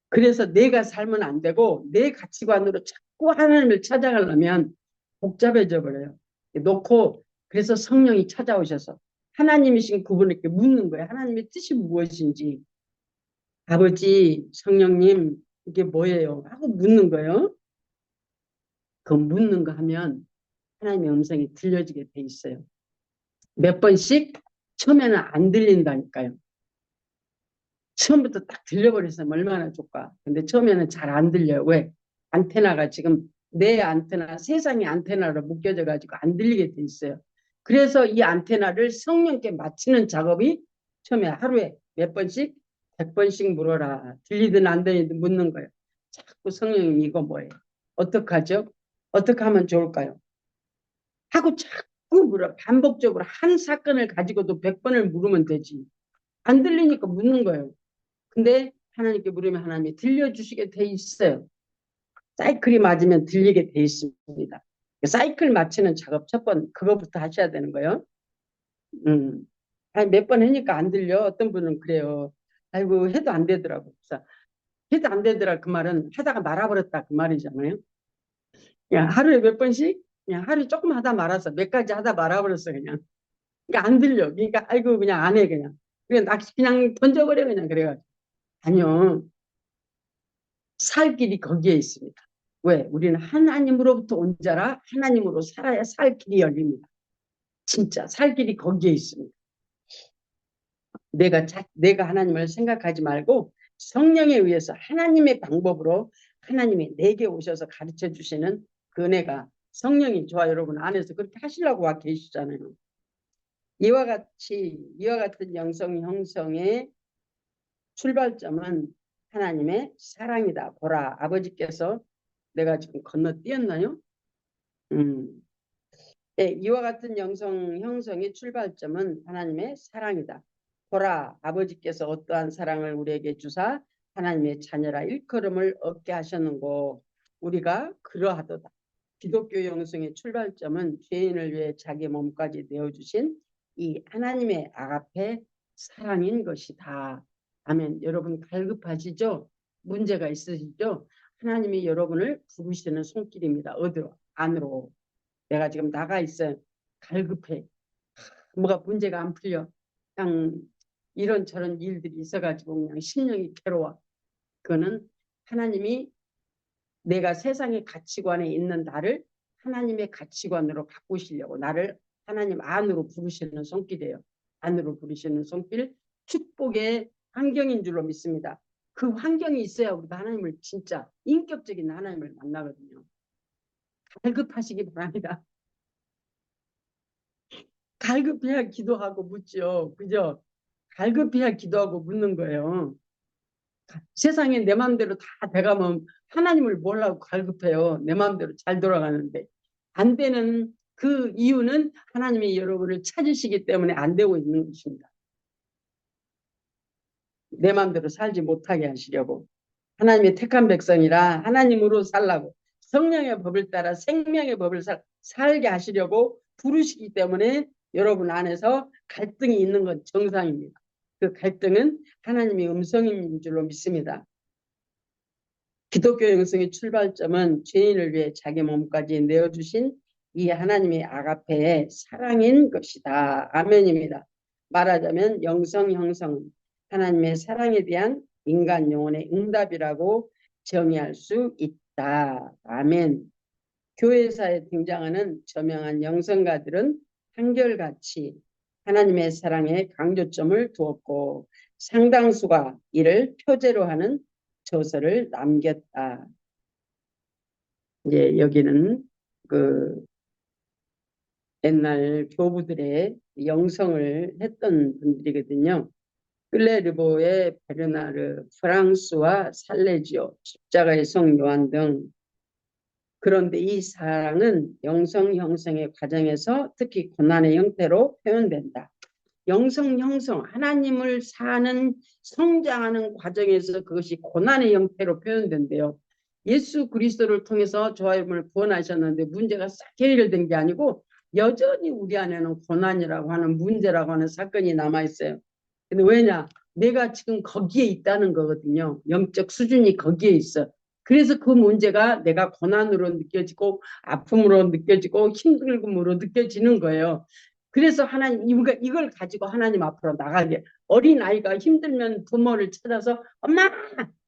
그래서 내가 살면 안 되고 내 가치관으로 자꾸 하나님을 찾아가려면 복잡해져 버려요. 놓고 그래서 성령이 찾아오셔서 하나님이신 그분에게 묻는 거예요. 하나님의 뜻이 무엇인지. 아버지, 성령님 이게 뭐예요? 하고 묻는 거예요. 그 묻는 거 하면 하나님의 음성이 들려지게 돼 있어요. 몇 번씩 처음에는 안 들린다니까요. 처음부터 딱 들려버렸으면 얼마나 좋까. 근데 처음에는 잘 안 들려요. 왜? 안테나가 지금 내 안테나, 세상의 안테나로 묶여져 가지고 안 들리게 돼 있어요. 그래서 이 안테나를 성령께 맞추는 작업이 처음에 하루에 몇 번씩, 100번씩 물어라. 들리든 안 들리든 묻는 거예요. 자꾸 성령님 이거 뭐예요? 어떡하죠? 어떻게 하면 좋을까요? 하고 자꾸 물어. 반복적으로 한 사건을 가지고도 100번을 물으면 되지. 안 들리니까 묻는 거예요. 근데 하나님께 물으면 하나님이 들려주시게 돼 있어요. 사이클이 맞으면 들리게 돼 있습니다. 사이클 맞추는 작업 첫 번 그거부터 하셔야 되는 거예요. 몇 번 하니까 안 들려. 어떤 분은 그래요. 아이고 해도 안 되더라고. 그래서 해도 안 되더라 그 말은 하다가 말아버렸다 그 말이잖아요. 그냥 하루에 몇 번씩 그냥 하루에 조금 하다 말아서 몇 가지 하다 말아버렸어 그냥. 그러니까 안 들려. 그러니까 아이고 그냥 안 해 그냥. 그냥 던져버려 그냥 그래가지고. 아니요. 살 길이 거기에 있습니다. 왜? 우리는 하나님으로부터 온 자라 하나님으로 살아야 살 길이 열립니다. 진짜 살 길이 거기에 있습니다. 내가 하나님을 생각하지 말고 성령에 의해서 하나님의 방법으로 하나님이 내게 오셔서 가르쳐 주시는 그 은혜가 성령이 저와 여러분 안에서 그렇게 하시려고 와 계시잖아요. 이와 같은 영성 형성의 출발점은 하나님의 사랑이다. 보라, 아버지께서 내가 지금 건너뛰었나요? 네, 이와 같은 형성의 출발점은 하나님의 사랑이다. 보라, 아버지께서 어떠한 사랑을 우리에게 주사 하나님의 자녀라 일컬음을 얻게 하셨는고 우리가 그러하도다. 기독교 영성의 출발점은 죄인을 위해 자기 몸까지 내어주신 이 하나님의 아가페 사랑인 것이다. 아멘. 여러분 갈급하시죠? 문제가 있으시죠? 하나님이 여러분을 부르시는 손길입니다. 어디로? 안으로. 내가 지금 나가 있어요. 갈급해. 뭐가 문제가 안 풀려. 그냥 이런저런 일들이 있어가지고 그냥 심령이 괴로워. 그거는 하나님이 내가 세상의 가치관에 있는 나를 하나님의 가치관으로 바꾸시려고 나를 하나님 안으로 부르시는 손길이에요. 안으로 부르시는 손길, 축복의 환경인 줄로 믿습니다. 그 환경이 있어야 우리가 하나님을 진짜 인격적인 하나님을 만나거든요. 갈급하시기 바랍니다. 갈급해야 기도하고 묻죠. 그죠? 갈급해야 기도하고 묻는 거예요. 세상에 내 마음대로 다 돼가면 하나님을 뭐라고 갈급해요. 내 마음대로 잘 돌아가는데. 안 되는 그 이유는 하나님이 여러분을 찾으시기 때문에 안 되고 있는 것입니다. 내 마음대로 살지 못하게 하시려고. 하나님의 택한 백성이라 하나님으로 살라고. 성령의 법을 따라 생명의 법을 살게 하시려고 부르시기 때문에 여러분 안에서 갈등이 있는 건 정상입니다. 그 갈등은 하나님의 음성인 줄로 믿습니다. 기독교 영성의 출발점은 죄인을 위해 자기 몸까지 내어주신 이 하나님의 아가페의 사랑인 것이다. 아멘입니다. 말하자면 영성 형성은 하나님의 사랑에 대한 인간 영혼의 응답이라고 정의할 수 있다. 아멘. 교회사에 등장하는 저명한 영성가들은 한결같이 하나님의 사랑에 강조점을 두었고 상당수가 이를 표제로 하는 저서를 남겼다. 이제 여기는 그 옛날 교부들의 영성을 했던 분들이거든요. 클레르보의 베르나르, 프랑스와 살레지오, 십자가의 성 요한 등. 그런데 이 사랑은 영성 형성의 과정에서 특히 고난의 형태로 표현된다. 영성 형성, 하나님을 사는 성장하는 과정에서 그것이 고난의 형태로 표현된대요. 예수 그리스도를 통해서 저와 여러분을 구원하셨는데 문제가 싹 해결된 게 아니고 여전히 우리 안에는 고난이라고 하는 문제라고 하는 사건이 남아있어요. 근데 왜냐? 내가 지금 거기에 있다는 거거든요. 영적 수준이 거기에 있어. 그래서 그 문제가 내가 고난으로 느껴지고 아픔으로 느껴지고 힘듦으로 느껴지는 거예요. 그래서 하나님 이걸 가지고 하나님 앞으로 나가게. 어린 아이가 힘들면 부모를 찾아서 엄마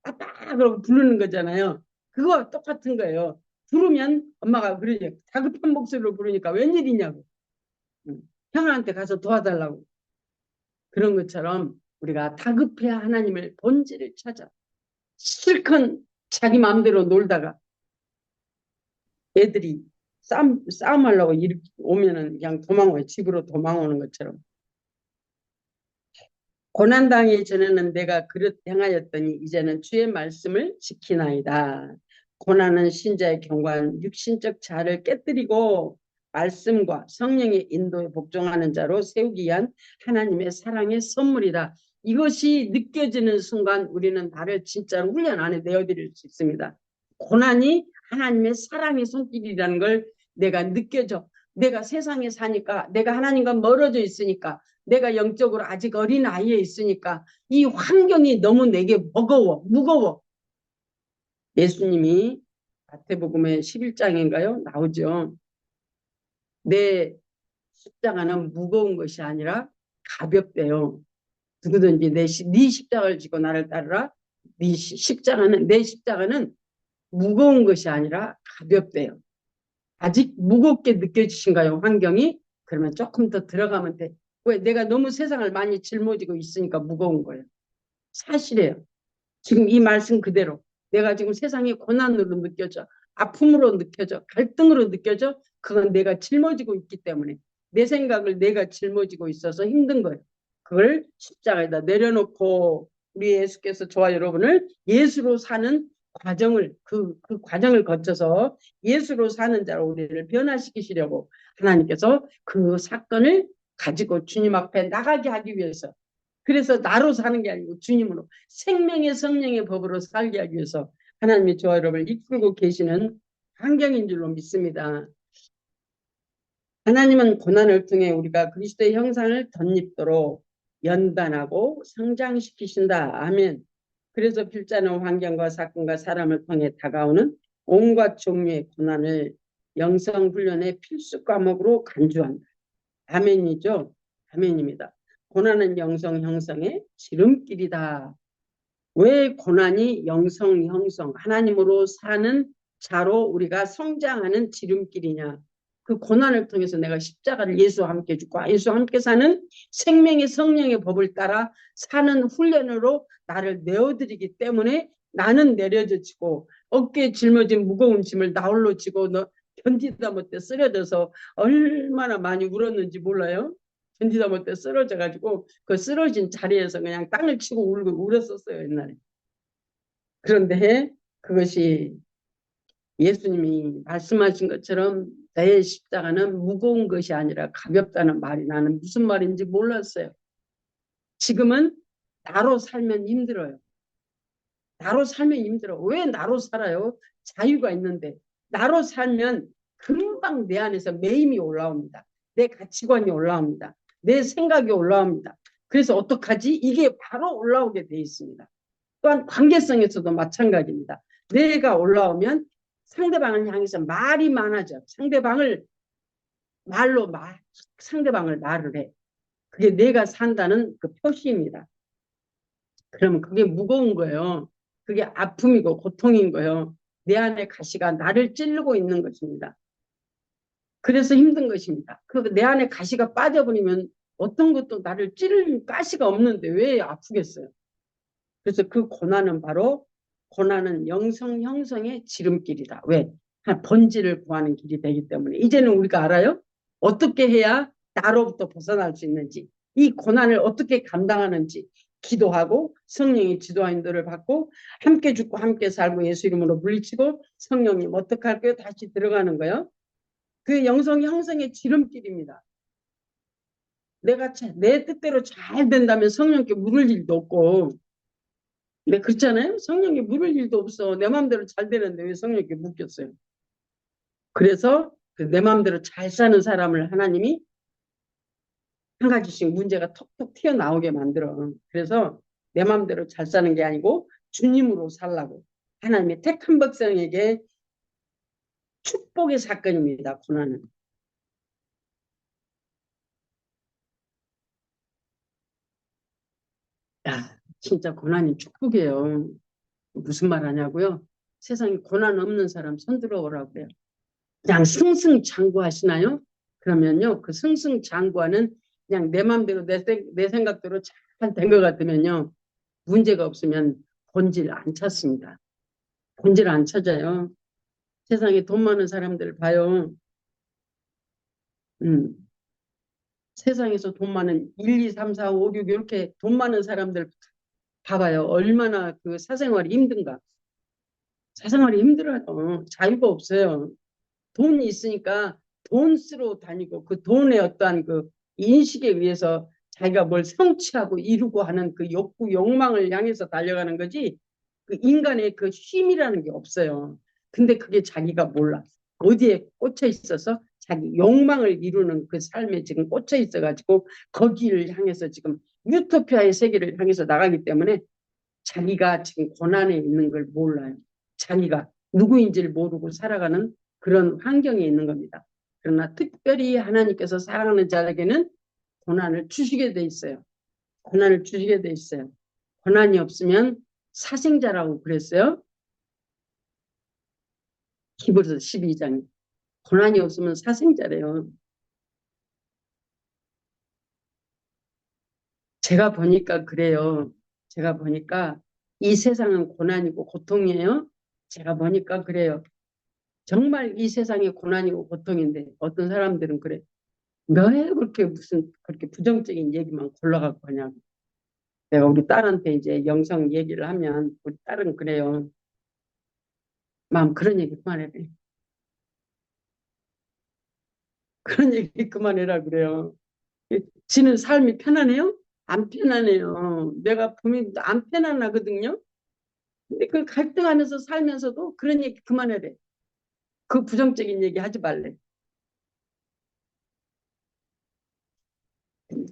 아빠 그러고 부르는 거잖아요. 그거 똑같은 거예요. 부르면 엄마가 그러죠. 다급한 목소리로 부르니까 웬일이냐고. 형한테 가서 도와달라고. 그런 것처럼 우리가 다급해야 하나님을 본질을 찾아. 실컷 자기 마음대로 놀다가 애들이 싸움하려고 이렇게 오면은 그냥 도망와요. 집으로 도망오는 것처럼. 고난당하기 전에는 내가 그릇 행하였더니 이제는 주의 말씀을 지키나이다. 고난은 신자의 경관 육신적 자를 깨뜨리고 말씀과 성령의 인도에 복종하는 자로 세우기 위한 하나님의 사랑의 선물이다. 이것이 느껴지는 순간 우리는 나를 진짜로 훈련 안에 내어드릴 수 있습니다. 고난이 하나님의 사랑의 손길이라는 걸 내가 느껴져. 내가 세상에 사니까 내가 하나님과 멀어져 있으니까 내가 영적으로 아직 어린 아이에 있으니까 이 환경이 너무 내게 무거워. 예수님이 마태복음의 11장인가요? 나오죠. 내 십자가는 무거운 것이 아니라 가볍대요. 누구든지 네 십자가를 지고 나를 따르라. 내 십자가는 무거운 것이 아니라 가볍대요. 아직 무겁게 느껴지신가요? 환경이? 그러면 조금 더 들어가면 돼. 왜? 내가 너무 세상을 많이 짊어지고 있으니까 무거운 거예요. 사실이에요. 지금 이 말씀 그대로 내가 지금 세상이 고난으로 느껴져, 아픔으로 느껴져, 갈등으로 느껴져. 그건 내가 짊어지고 있기 때문에 내 생각을 내가 짊어지고 있어서 힘든 거예요. 그걸 십자가에다 내려놓고 우리 예수께서 저와 여러분을 예수로 사는 과정을 그 과정을 거쳐서 예수로 사는 자로 우리를 변화시키시려고 하나님께서 그 사건을 가지고 주님 앞에 나가게 하기 위해서 그래서 나로 사는 게 아니고 주님으로 생명의 성령의 법으로 살게 하기 위해서 하나님이 저와 여러분을 이끌고 계시는 환경인 줄로 믿습니다. 하나님은 고난을 통해 우리가 그리스도의 형상을 덧입도록 연단하고 성장시키신다. 아멘. 그래서 필자는 환경과 사건과 사람을 통해 다가오는 온갖 종류의 고난을 영성 훈련의 필수 과목으로 간주한다. 아멘이죠. 아멘입니다. 고난은 영성 형성의 지름길이다. 왜 고난이 영성 형성, 하나님으로 사는 자로 우리가 성장하는 지름길이냐. 그 고난을 통해서 내가 십자가를 예수와 함께 죽고 예수와 함께 사는 생명의 성령의 법을 따라 사는 훈련으로 나를 내어드리기 때문에 나는 내려져지고 어깨에 짊어진 무거운 짐을 나 홀로 지고 견디다 못해 쓰러져서 얼마나 많이 울었는지 몰라요. 견디다 못해 쓰러져가지고 그 쓰러진 자리에서 그냥 땅을 치고 울었었어요 옛날에. 그런데 그것이 예수님이 말씀하신 것처럼 내 십자가는 무거운 것이 아니라 가볍다는 말이 나는 무슨 말인지 몰랐어요. 지금은 나로 살면 힘들어요. 나로 살면 힘들어. 왜 나로 살아요? 자유가 있는데. 나로 살면 금방 내 안에서 매임이 올라옵니다. 내 가치관이 올라옵니다. 내 생각이 올라옵니다. 그래서 어떡하지? 이게 바로 올라오게 돼 있습니다. 또한 관계성에서도 마찬가지입니다. 내가 올라오면 상대방을 향해서 말이 많아져. 상대방을 말을 해. 그게 내가 산다는 그 표시입니다. 그러면 그게 무거운 거예요. 그게 아픔이고 고통인 거예요. 내 안에 가시가 나를 찌르고 있는 것입니다. 그래서 힘든 것입니다. 내 안에 가시가 빠져버리면 어떤 것도 나를 찌를 가시가 없는데 왜 아프겠어요? 그래서 그 고난은 영성 형성의 지름길이다. 왜? 본질을 구하는 길이 되기 때문에. 이제는 우리가 알아요? 어떻게 해야 나로부터 벗어날 수 있는지, 이 고난을 어떻게 감당하는지, 기도하고 성령의 지도와 인도를 받고 함께 죽고 함께 살고 예수 이름으로 물리치고 성령님 어떻게 할까요? 다시 들어가는 거예요. 그 영성 형성의 지름길입니다. 내가 내 뜻대로 잘 된다면 성령께 물을 일도 없고, 네, 그렇잖아요. 성령께 물을 일도 없어. 내 마음대로 잘 되는데 왜 성령께 묻겠어요? 그래서 내 마음대로 잘 사는 사람을 하나님이 한 가지씩 문제가 톡톡 튀어나오게 만들어. 그래서 내 마음대로 잘 사는 게 아니고 주님으로 살라고. 하나님의 택한 백성에게 축복의 사건입니다. 고난은. 야, 진짜 고난이 축복이에요. 무슨 말 하냐고요? 세상에 고난 없는 사람 손들어 오라고요. 그냥 승승장구하시나요? 그러면요, 그 승승장구하는 그냥 내 마음대로 내 생각대로 잘 된 것 같으면요, 문제가 없으면 본질 안 찾습니다. 본질 안 찾아요. 세상에 돈 많은 사람들 봐요. 음, 세상에서 돈 많은 1, 2, 3, 4, 5, 6 이렇게 돈 많은 사람들 봐봐요. 얼마나 그 사생활이 힘든가. 사생활이 힘들어요. 자유가 없어요. 돈이 있으니까 돈 쓰러 다니고 그 돈의 어떠한 그 인식에 의해서 자기가 뭘 성취하고 이루고 하는 그 욕구, 욕망을 향해서 달려가는 거지 그 인간의 그 쉼이라는 게 없어요. 근데 그게 자기가 몰라. 어디에 꽂혀 있어서 자기 욕망을 이루는 그 삶에 지금 꽂혀 있어가지고 거기를 향해서 지금 유토피아의 세계를 향해서 나가기 때문에 자기가 지금 고난에 있는 걸 몰라요. 자기가 누구인지를 모르고 살아가는 그런 환경에 있는 겁니다. 그러나 특별히 하나님께서 사랑하는 자에게는 고난을 주시게 돼 있어요. 고난을 주시게 돼 있어요. 고난이 없으면 사생자라고 그랬어요. 히브리서 12장. 고난이 없으면 사생자래요. 제가 보니까 그래요. 제가 보니까 이 세상은 고난이고 고통이에요. 제가 보니까 그래요. 정말 이 세상이 고난이고 고통인데 어떤 사람들은 그래. 왜 그렇게 무슨 그렇게 부정적인 얘기만 골라갖고 하냐고. 내가 우리 딸한테 이제 영성 얘기를 하면 우리 딸은 그래요. 마음 그런 얘기 그만해라. 그런 얘기 그만해라 그래요. 지는 삶이 편안해요? 안 편안해요. 내가 분명히 안 편안하거든요. 근데 그 갈등하면서 살면서도 그런 얘기 그만해래. 그 부정적인 얘기 하지 말래.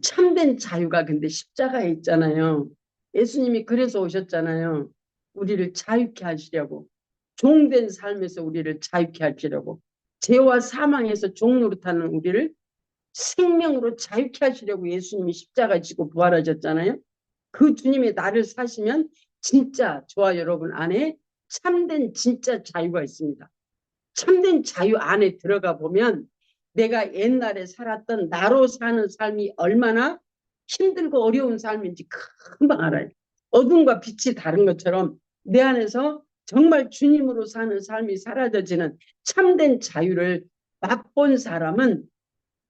참된 자유가 근데 십자가에 있잖아요. 예수님이 그래서 오셨잖아요. 우리를 자유케 하시려고. 종된 삶에서 우리를 자유케 하시려고. 죄와 사망에서 종 노릇하는 우리를 생명으로 자유케 하시려고 예수님이 십자가 지고 부활하셨잖아요. 그 주님이 나를 사시면 진짜 저와 여러분 안에 참된 진짜 자유가 있습니다. 참된 자유 안에 들어가 보면 내가 옛날에 살았던 나로 사는 삶이 얼마나 힘들고 어려운 삶인지 금방 알아요. 어둠과 빛이 다른 것처럼 내 안에서 정말 주님으로 사는 삶이 사라져지는 참된 자유를 맛본 사람은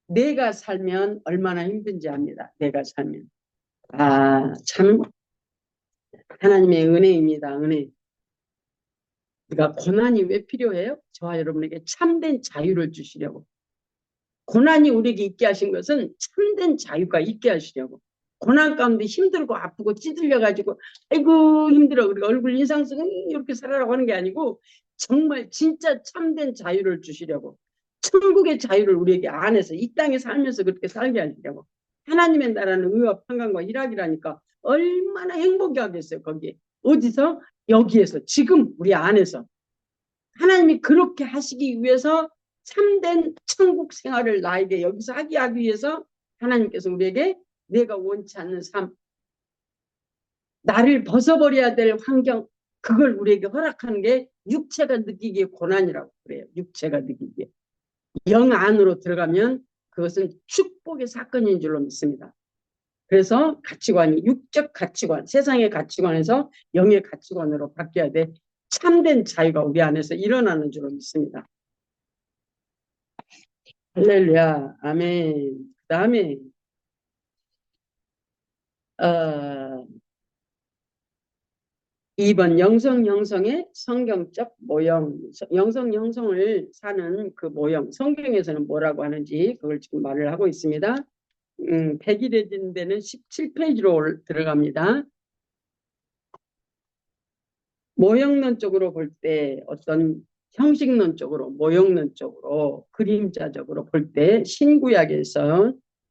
내가 살면 얼마나 힘든지 압니다. 내가 살면. 아, 참 하나님의 은혜입니다. 은혜. 그러니까 고난이 왜 필요해요? 저와 여러분에게 참된 자유를 주시려고. 고난이 우리에게 있게 하신 것은 참된 자유가 있게 하시려고. 고난 가운데 힘들고 아프고 찌들려가지고 아이고 힘들어 우리가 얼굴 인상 쓰고 이렇게 살아라고 하는 게 아니고 정말 진짜 참된 자유를 주시려고. 천국의 자유를 우리에게 안에서 이 땅에 살면서 그렇게 살게 하시려고. 하나님의 나라는 의와 평강과 희락이라니까 얼마나 행복이 하겠어요. 거기에. 어디서? 여기에서 지금 우리 안에서. 하나님이 그렇게 하시기 위해서 참된 천국 생활을 나에게 여기서 하기 위해서 하나님께서 우리에게 내가 원치 않는 삶, 나를 벗어버려야 될 환경, 그걸 우리에게 허락하는 게 육체가 느끼기에 고난이라고 그래요. 육체가 느끼기에. 영 안으로 들어가면 그것은 축복의 사건인 줄로 믿습니다. 그래서 가치관이 육적 가치관, 세상의 가치관에서 영의 가치관으로 바뀌어야 돼. 참된 자유가 우리 안에서 일어나는 줄로 믿습니다. 할렐루야, 아멘. 그 다음에 2번 영성 형성의 성경적 모형. 영성 형성을 사는 그 모형. 성경에서는 뭐라고 하는지 그걸 지금 말을 하고 있습니다. 100일에 진 데는 17페이지로 들어갑니다. 모형론적으로 볼 때 어떤 형식론적으로 모형론적으로 그림자적으로 볼 때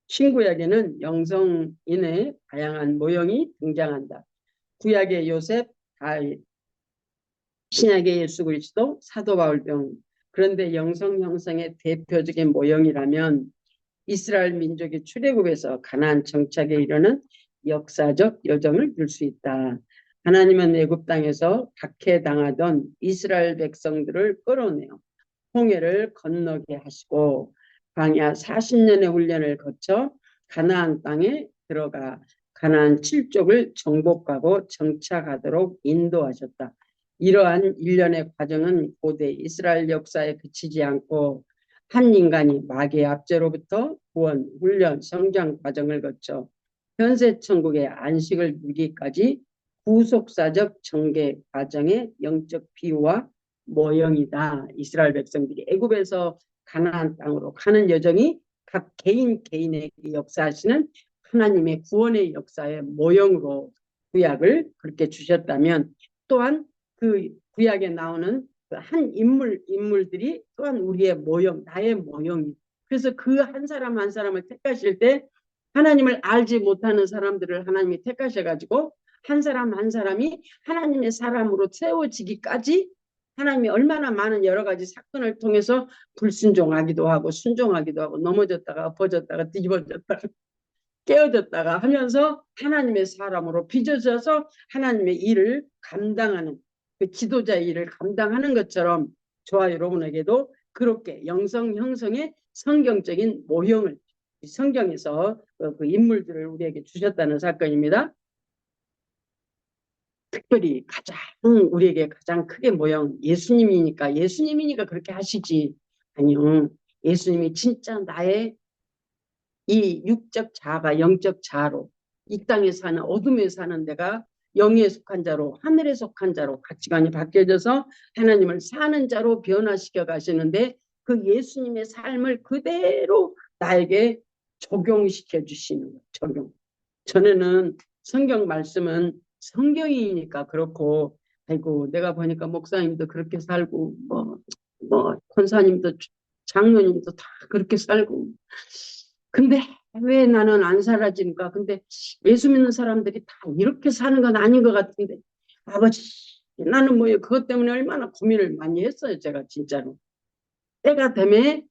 신구약에는 영성인의 다양한 모형이 등장한다. 구약의 요셉, 다윗, 신약의 예수 그리스도, 사도 바울 등. 그런데 영성 형성의 대표적인 모형이라면 이스라엘 민족이 출애굽에서 가나안 정착에 이르는 역사적 여정을 들 수 있다. 하나님은 애굽 땅에서 박해당하던 이스라엘 백성들을 끌어내어 홍해를 건너게 하시고 광야 40년의 훈련을 거쳐 가나안 땅에 들어가 가나안 7족을 정복하고 정착하도록 인도하셨다. 이러한 일련의 과정은 고대 이스라엘 역사에 그치지 않고 한 인간이 마귀의 압제로부터 구원, 훈련, 성장 과정을 거쳐 현세 천국의 안식을 누리기까지 구속사적 전개 과정의 영적 비유와 모형이다. 이스라엘 백성들이 애굽에서 가나안 땅으로 가는 여정이 각 개인에게 역사하시는 하나님의 구원의 역사의 모형으로 구약을 그렇게 주셨다면 또한 그 구약에 나오는 한 인물들이 또한 우리의 모형, 나의 모형이. 그래서 그 한 사람 한 사람을 택하실 때 하나님을 알지 못하는 사람들을 하나님이 택하셔가지고 한 사람 한 사람이 하나님의 사람으로 세워지기까지 하나님이 얼마나 많은 여러 가지 사건을 통해서 불순종하기도 하고 순종하기도 하고 넘어졌다가 엎어졌다가 뒤집어졌다가 깨어졌다가 하면서 하나님의 사람으로 빚어져서 하나님의 일을 감당하는 그 지도자의 일을 감당하는 것처럼 저와 여러분에게도 그렇게 영성 형성의 성경적인 모형을 성경에서 그 인물들을 우리에게 주셨다는 사건입니다. 특별히 가장 우리에게 가장 크게 모형 예수님이니까 그렇게 하시지. 아니요. 예수님이 진짜 나의 이 육적 자아가 영적 자아로 이 땅에 사는 어둠에 사는 내가 영에 속한 자로 하늘에 속한 자로 가치관이 바뀌어져서 하나님을 사는 자로 변화시켜 가시는데 그 예수님의 삶을 그대로 나에게 적용시켜 주시는 거예요. 적용. 전에는 성경 말씀은 성경이니까 그렇고, 아이고, 내가 보니까 목사님도 그렇게 살고, 권사님도, 장로님도 다 그렇게 살고. 근데 왜 나는 안 사라지는가? 근데 예수 믿는 사람들이 다 이렇게 사는 건 아닌 것 같은데. 아버지, 나는 뭐예요? 그것 때문에 얼마나 고민을 많이 했어요, 제가 진짜로. 때가 되면,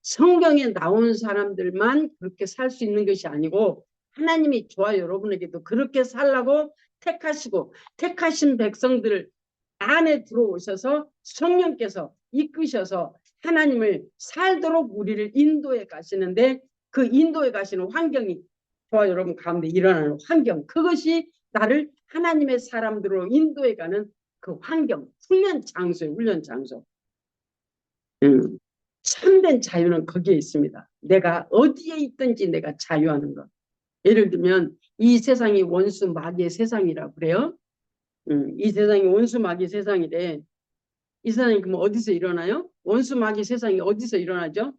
성경에 나온 사람들만 그렇게 살 수 있는 것이 아니고, 하나님이 저와 여러분에게도 그렇게 살라고 택하시고, 택하신 백성들 안에 들어오셔서 성령께서 이끄셔서 하나님을 살도록 우리를 인도해 가시는데, 그 인도해 가시는 환경이 저와 여러분 가운데 일어나는 환경, 그것이 나를 하나님의 사람들로 인도해 가는 그 환경, 훈련 장소예요. 훈련 장소. 참된 자유는 거기에 있습니다. 내가 어디에 있든지 내가 자유하는 것. 예를 들면 이 세상이 원수 마귀의 세상이라고 그래요. 이 세상이 원수 마귀의 세상이래. 이 세상이 그럼 어디서 일어나요? 원수 마귀의 세상이 어디서 일어나죠?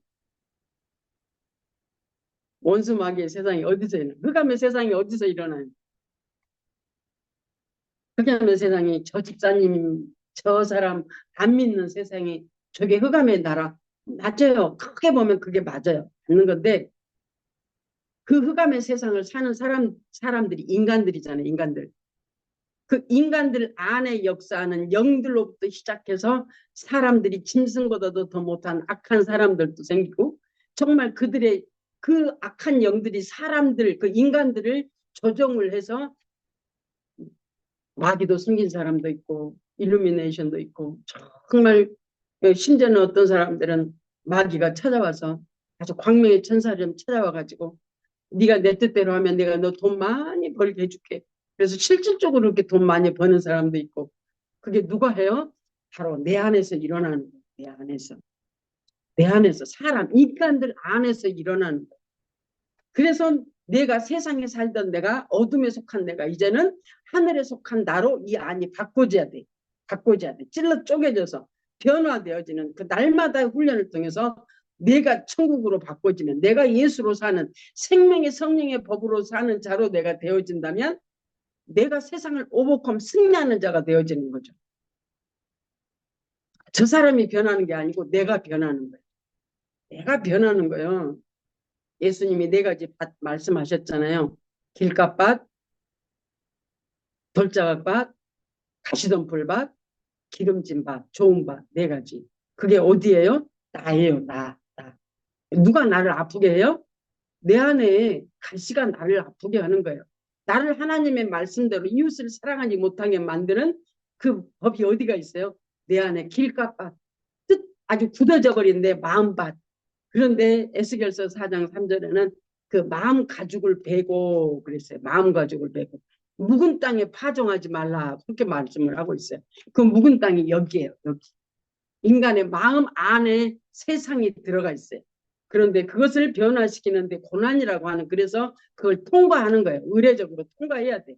원수 마귀의 세상이 어디서 일어나요? 흑암의 세상이 어디서 일어나요? 흑암의 세상이 저 집사님, 저 사람 안 믿는 세상이 저게 흑암의 나라. 맞아요. 크게 보면 그게 맞아요. 맞는 건데 그 흑암의 세상을 사는 사람들이 인간들이잖아요. 인간들. 그 인간들 안에 역사하는 영들로부터 시작해서 사람들이 짐승보다도 더 못한 악한 사람들도 생기고 정말 그들의 그 악한 영들이 사람들, 그 인간들을 조종을 해서 마귀도 숨긴 사람도 있고 일루미네이션도 있고 정말 심지어는 어떤 사람들은 마귀가 찾아와서 아주 광명의 천사를 찾아와 가지고 네가 내 뜻대로 하면 내가 너 돈 많이 벌게 해줄게. 그래서 실질적으로 이렇게 돈 많이 버는 사람도 있고 그게 누가 해요? 바로 내 안에서 일어나는 거예요. 내 안에서. 내 안에서 사람, 인간들 안에서 일어나는 거예요. 그래서 내가 세상에 살던 내가 어둠에 속한 내가 이제는 하늘에 속한 나로 이 안이 바꿔져야 돼. 바꿔져야 돼. 찔러 쪼개져서 변화되어지는 그 날마다 훈련을 통해서 내가 천국으로 바꿔지는 내가 예수로 사는 생명의 성령의 법으로 사는 자로 내가 되어진다면 내가 세상을 오버컴 승리하는 자가 되어지는 거죠. 저 사람이 변하는 게 아니고 내가 변하는 거예요. 내가 변하는 거예요. 예수님이 네 가지 밭 말씀하셨잖아요. 길가밭, 돌자밭, 가시덤불밭, 기름진 밭, 좋은 밭, 네 가지. 그게 어디예요? 나예요, 나. 누가 나를 아프게 해요? 내 안에 가시가 나를 아프게 하는 거예요. 나를 하나님의 말씀대로 이웃을 사랑하지 못하게 만드는 그 법이 어디가 있어요? 내 안에 길가밭, 뜻 아주 굳어져 버린 내 마음밭. 그런데 에스겔서 4장 3절에는 그 마음 가죽을 베고 그랬어요. 마음 가죽을 베고 묵은 땅에 파종하지 말라 그렇게 말씀을 하고 있어요. 그 묵은 땅이 여기예요. 여기. 인간의 마음 안에 세상이 들어가 있어요. 그런데 그것을 변화시키는데 고난이라고 하는 그래서 그걸 통과하는 거예요. 의례적으로 통과해야 돼.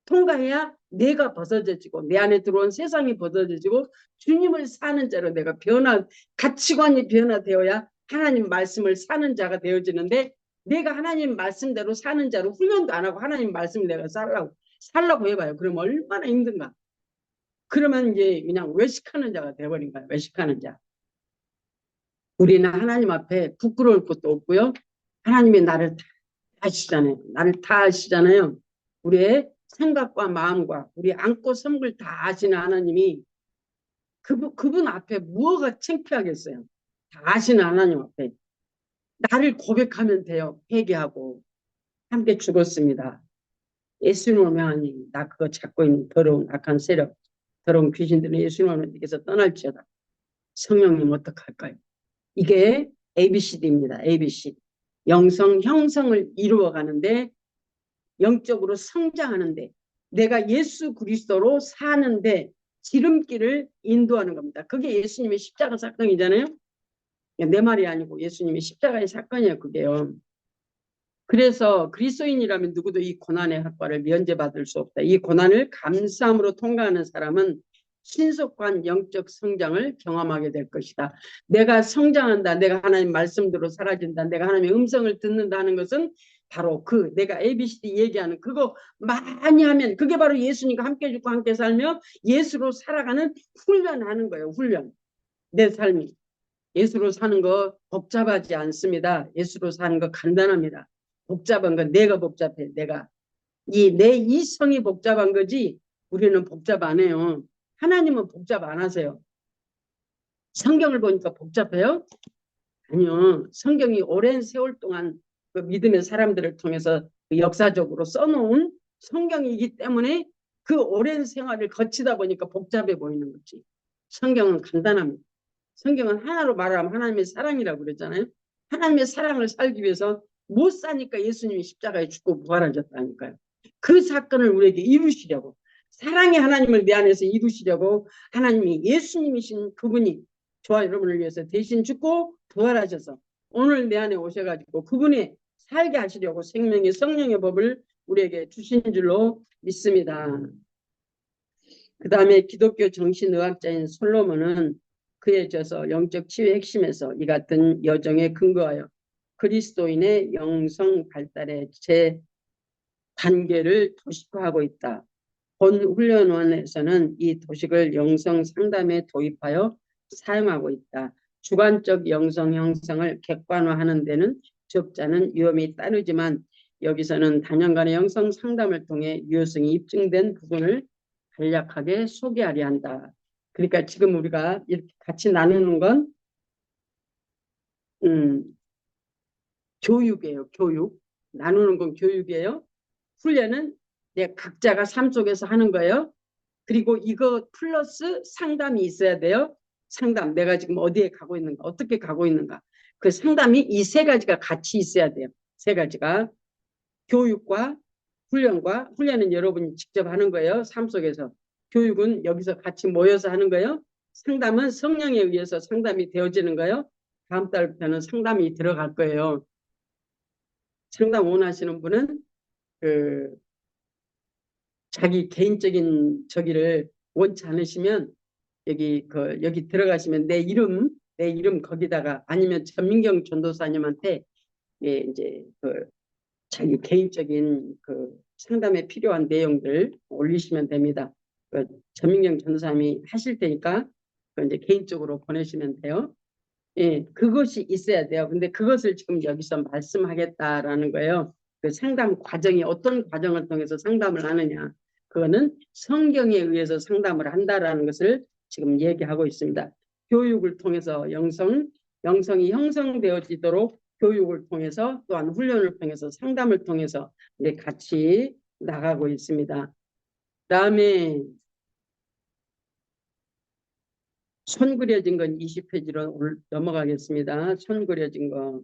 통과해야 내가 벗어져지고 내 안에 들어온 세상이 벗어져지고 주님을 사는 자로 내가 가치관이 변화되어야 하나님 말씀을 사는 자가 되어지는데 내가 하나님 말씀대로 사는 자로 훈련도 안 하고 하나님 말씀을 내가 살라고 해봐요. 그럼 얼마나 힘든가. 그러면 이제 그냥 외식하는 자가 되어버린 거야. 외식하는 자. 우리는 하나님 앞에 부끄러울 것도 없고요. 하나님이 나를 다 아시잖아요. 나를 다 아시잖아요. 우리의 생각과 마음과 우리 안고 섬을 다 아시는 하나님이 그분 앞에 무엇가 창피하겠어요. 다 아시는 하나님 앞에 나를 고백하면 돼요. 회개하고 함께 죽었습니다. 예수님을 명하니 나 그거 잡고 있는 더러운 악한 세력 더러운 귀신들은 예수님을 믿어서 떠날지어다. 성령님 어떡할까요? 이게 ABCD입니다. ABC. 영성 형성을 이루어가는데 영적으로 성장하는데 내가 예수 그리스도로 사는데 지름길을 인도하는 겁니다. 그게 예수님의 십자가 사건이잖아요. 내 말이 아니고 예수님의 십자가의 사건이에요. 그게요. 그래서 그리스도인이라면 누구도 이 고난의 학과를 면제받을 수 없다. 이 고난을 감사함으로 통과하는 사람은 신속한 영적 성장을 경험하게 될 것이다. 내가 성장한다. 내가 하나님 말씀대로 사라진다. 내가 하나님의 음성을 듣는다는 것은 바로 그 내가 ABCD 얘기하는 그거 많이 하면 그게 바로 예수님과 함께 죽고 함께 살며 예수로 살아가는 훈련하는 거예요. 훈련. 내 삶이. 예수로 사는 거 복잡하지 않습니다. 예수로 사는 거 간단합니다. 복잡한 건 내가 복잡해. 내가. 내 이성이 복잡한 거지 우리는 복잡 안 해요. 하나님은 복잡 안 하세요. 성경을 보니까 복잡해요? 아니요. 성경이 오랜 세월 동안 그 믿음의 사람들을 통해서 그 역사적으로 써놓은 성경이기 때문에 그 오랜 생활을 거치다 보니까 복잡해 보이는 거지. 성경은 간단합니다. 성경은 하나로 말하면 하나님의 사랑이라고 그러잖아요. 하나님의 사랑을 살기 위해서 못 사니까 예수님이 십자가에 죽고 부활하셨다니까요. 그 사건을 우리에게 이루시려고 사랑의 하나님을 내 안에서 이루시려고 하나님이 예수님이신 그분이 저와 여러분을 위해서 대신 죽고 부활하셔서 오늘 내 안에 오셔가지고 그분이 살게 하시려고 생명의 성령의 법을 우리에게 주신 줄로 믿습니다. 그 다음에 기독교 정신의학자인 솔로몬은 그에 져서 영적 치유의 핵심에서 이 같은 여정에 근거하여 그리스도인의 영성 발달의 제 단계를 도식화하고 있다. 본 훈련원에서는 이 도식을 영성 상담에 도입하여 사용하고 있다. 주관적 영성 형성을 객관화하는 데는 적잖은 위험이 따르지만 여기서는 단연간의 영성 상담을 통해 유효성이 입증된 부분을 간략하게 소개하려 한다. 그러니까 지금 우리가 이렇게 같이 나누는 건 교육이에요. 교육. 나누는 건 교육이에요. 훈련은 각자가 삶 속에서 하는 거예요. 그리고 이거 플러스 상담이 있어야 돼요. 상담. 내가 지금 어디에 가고 있는가? 어떻게 가고 있는가? 그 상담이 이 세 가지가 같이 있어야 돼요. 세 가지가. 교육과 훈련과 훈련은 여러분이 직접 하는 거예요. 삶 속에서. 교육은 여기서 같이 모여서 하는 거예요. 상담은 성령에 의해서 상담이 되어지는 거예요. 다음 달부터는 상담이 들어갈 거예요. 상담 원하시는 분은 그 자기 개인적인 저기를 원치 않으시면 여기 들어가시면 내 이름 거기다가 아니면 전민경 전도사님한테 이제 그 자기 개인적인 그 상담에 필요한 내용들 올리시면 됩니다. 그 전민경 전도사님이 하실 테니까 그 이제 개인적으로 보내시면 돼요. 예, 그것이 있어야 돼요. 근데 그것을 지금 여기서 말씀하겠다라는 거예요. 그 상담 과정이 어떤 과정을 통해서 상담을 하느냐. 그거는 성경에 의해서 상담을 한다라는 것을 지금 얘기하고 있습니다. 교육을 통해서 영성이 형성되어지도록 교육을 통해서 또한 훈련을 통해서 상담을 통해서 우리 같이 나가고 있습니다. 그다음에 손 그려진 건 20페이지로 넘어가겠습니다. 손 그려진 거.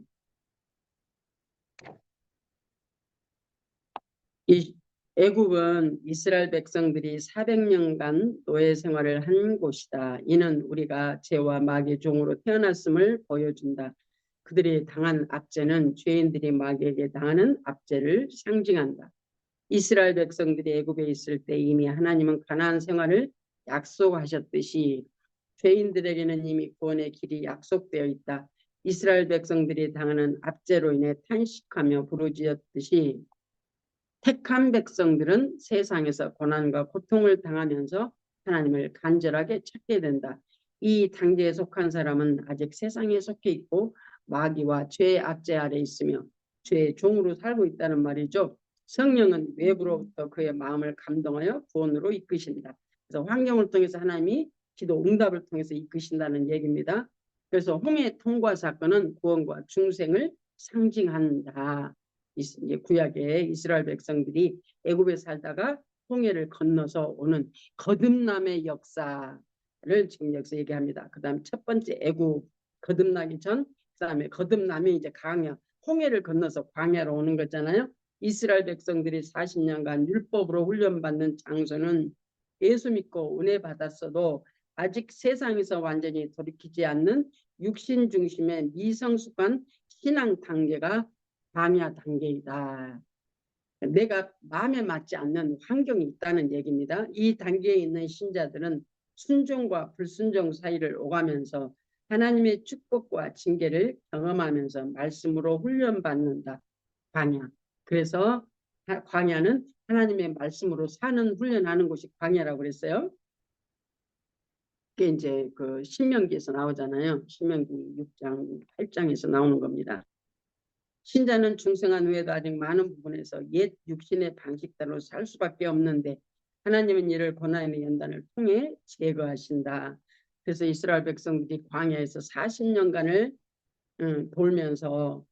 이 애굽은 이스라엘 백성들이 400년간 노예 생활을 한 곳이다. 이는 우리가 죄와 마귀의 종으로 태어났음을 보여준다. 그들이 당한 압제는 죄인들이 마귀에게 당하는 압제를 상징한다. 이스라엘 백성들이 애굽에 있을 때 이미 하나님은 가나안 생활을 약속하셨듯이 죄인들에게는 이미 구원의 길이 약속되어 있다. 이스라엘 백성들이 당하는 압제로 인해 탄식하며 부르짖었듯이 택한 백성들은 세상에서 고난과 고통을 당하면서 하나님을 간절하게 찾게 된다. 이 단계에 속한 사람은 아직 세상에 속해 있고 마귀와 죄의 압제 아래 있으며 죄의 종으로 살고 있다는 말이죠. 성령은 외부로부터 그의 마음을 감동하여 구원으로 이끄신다. 그래서 환경을 통해서 하나님이 기도 응답을 통해서 이끄신다는 얘기입니다. 그래서 홍해 통과 사건은 구원과 중생을 상징한다. 이제 구약의 이스라엘 백성들이 애굽에 살다가 홍해를 건너서 오는 거듭남의 역사를 지금 여기서 얘기합니다. 그다음 첫 번째 애굽 거듭나기 전, 그다음에 거듭남이 이제 광야, 홍해를 건너서 광야로 오는 거잖아요. 이스라엘 백성들이 40년간 율법으로 훈련받는 장소는 예수 믿고 은혜 받았어도 아직 세상에서 완전히 돌이키지 않는 육신 중심의 미성숙한 신앙 단계가 광야 단계이다. 내가 마음에 맞지 않는 환경이 있다는 얘기입니다. 이 단계에 있는 신자들은 순종과 불순종 사이를 오가면서 하나님의 축복과 징계를 경험하면서 말씀으로 훈련받는다. 광야. 그래서 광야는 하나님의 말씀으로 사는 훈련하는 곳이 광야라고 그랬어요. 그게 이제 그 신명기에서 나오잖아요. 신명기 6장, 8장에서 나오는 겁니다. 신자는 중생한 후에도 아직 많은 부분에서 옛 육신의 방식대로 살 수밖에 없는데 하나님은 이를 고난의 연단을 통해 제거하신다. 그래서 이스라엘 백성들이 광야에서 40년간을 돌면서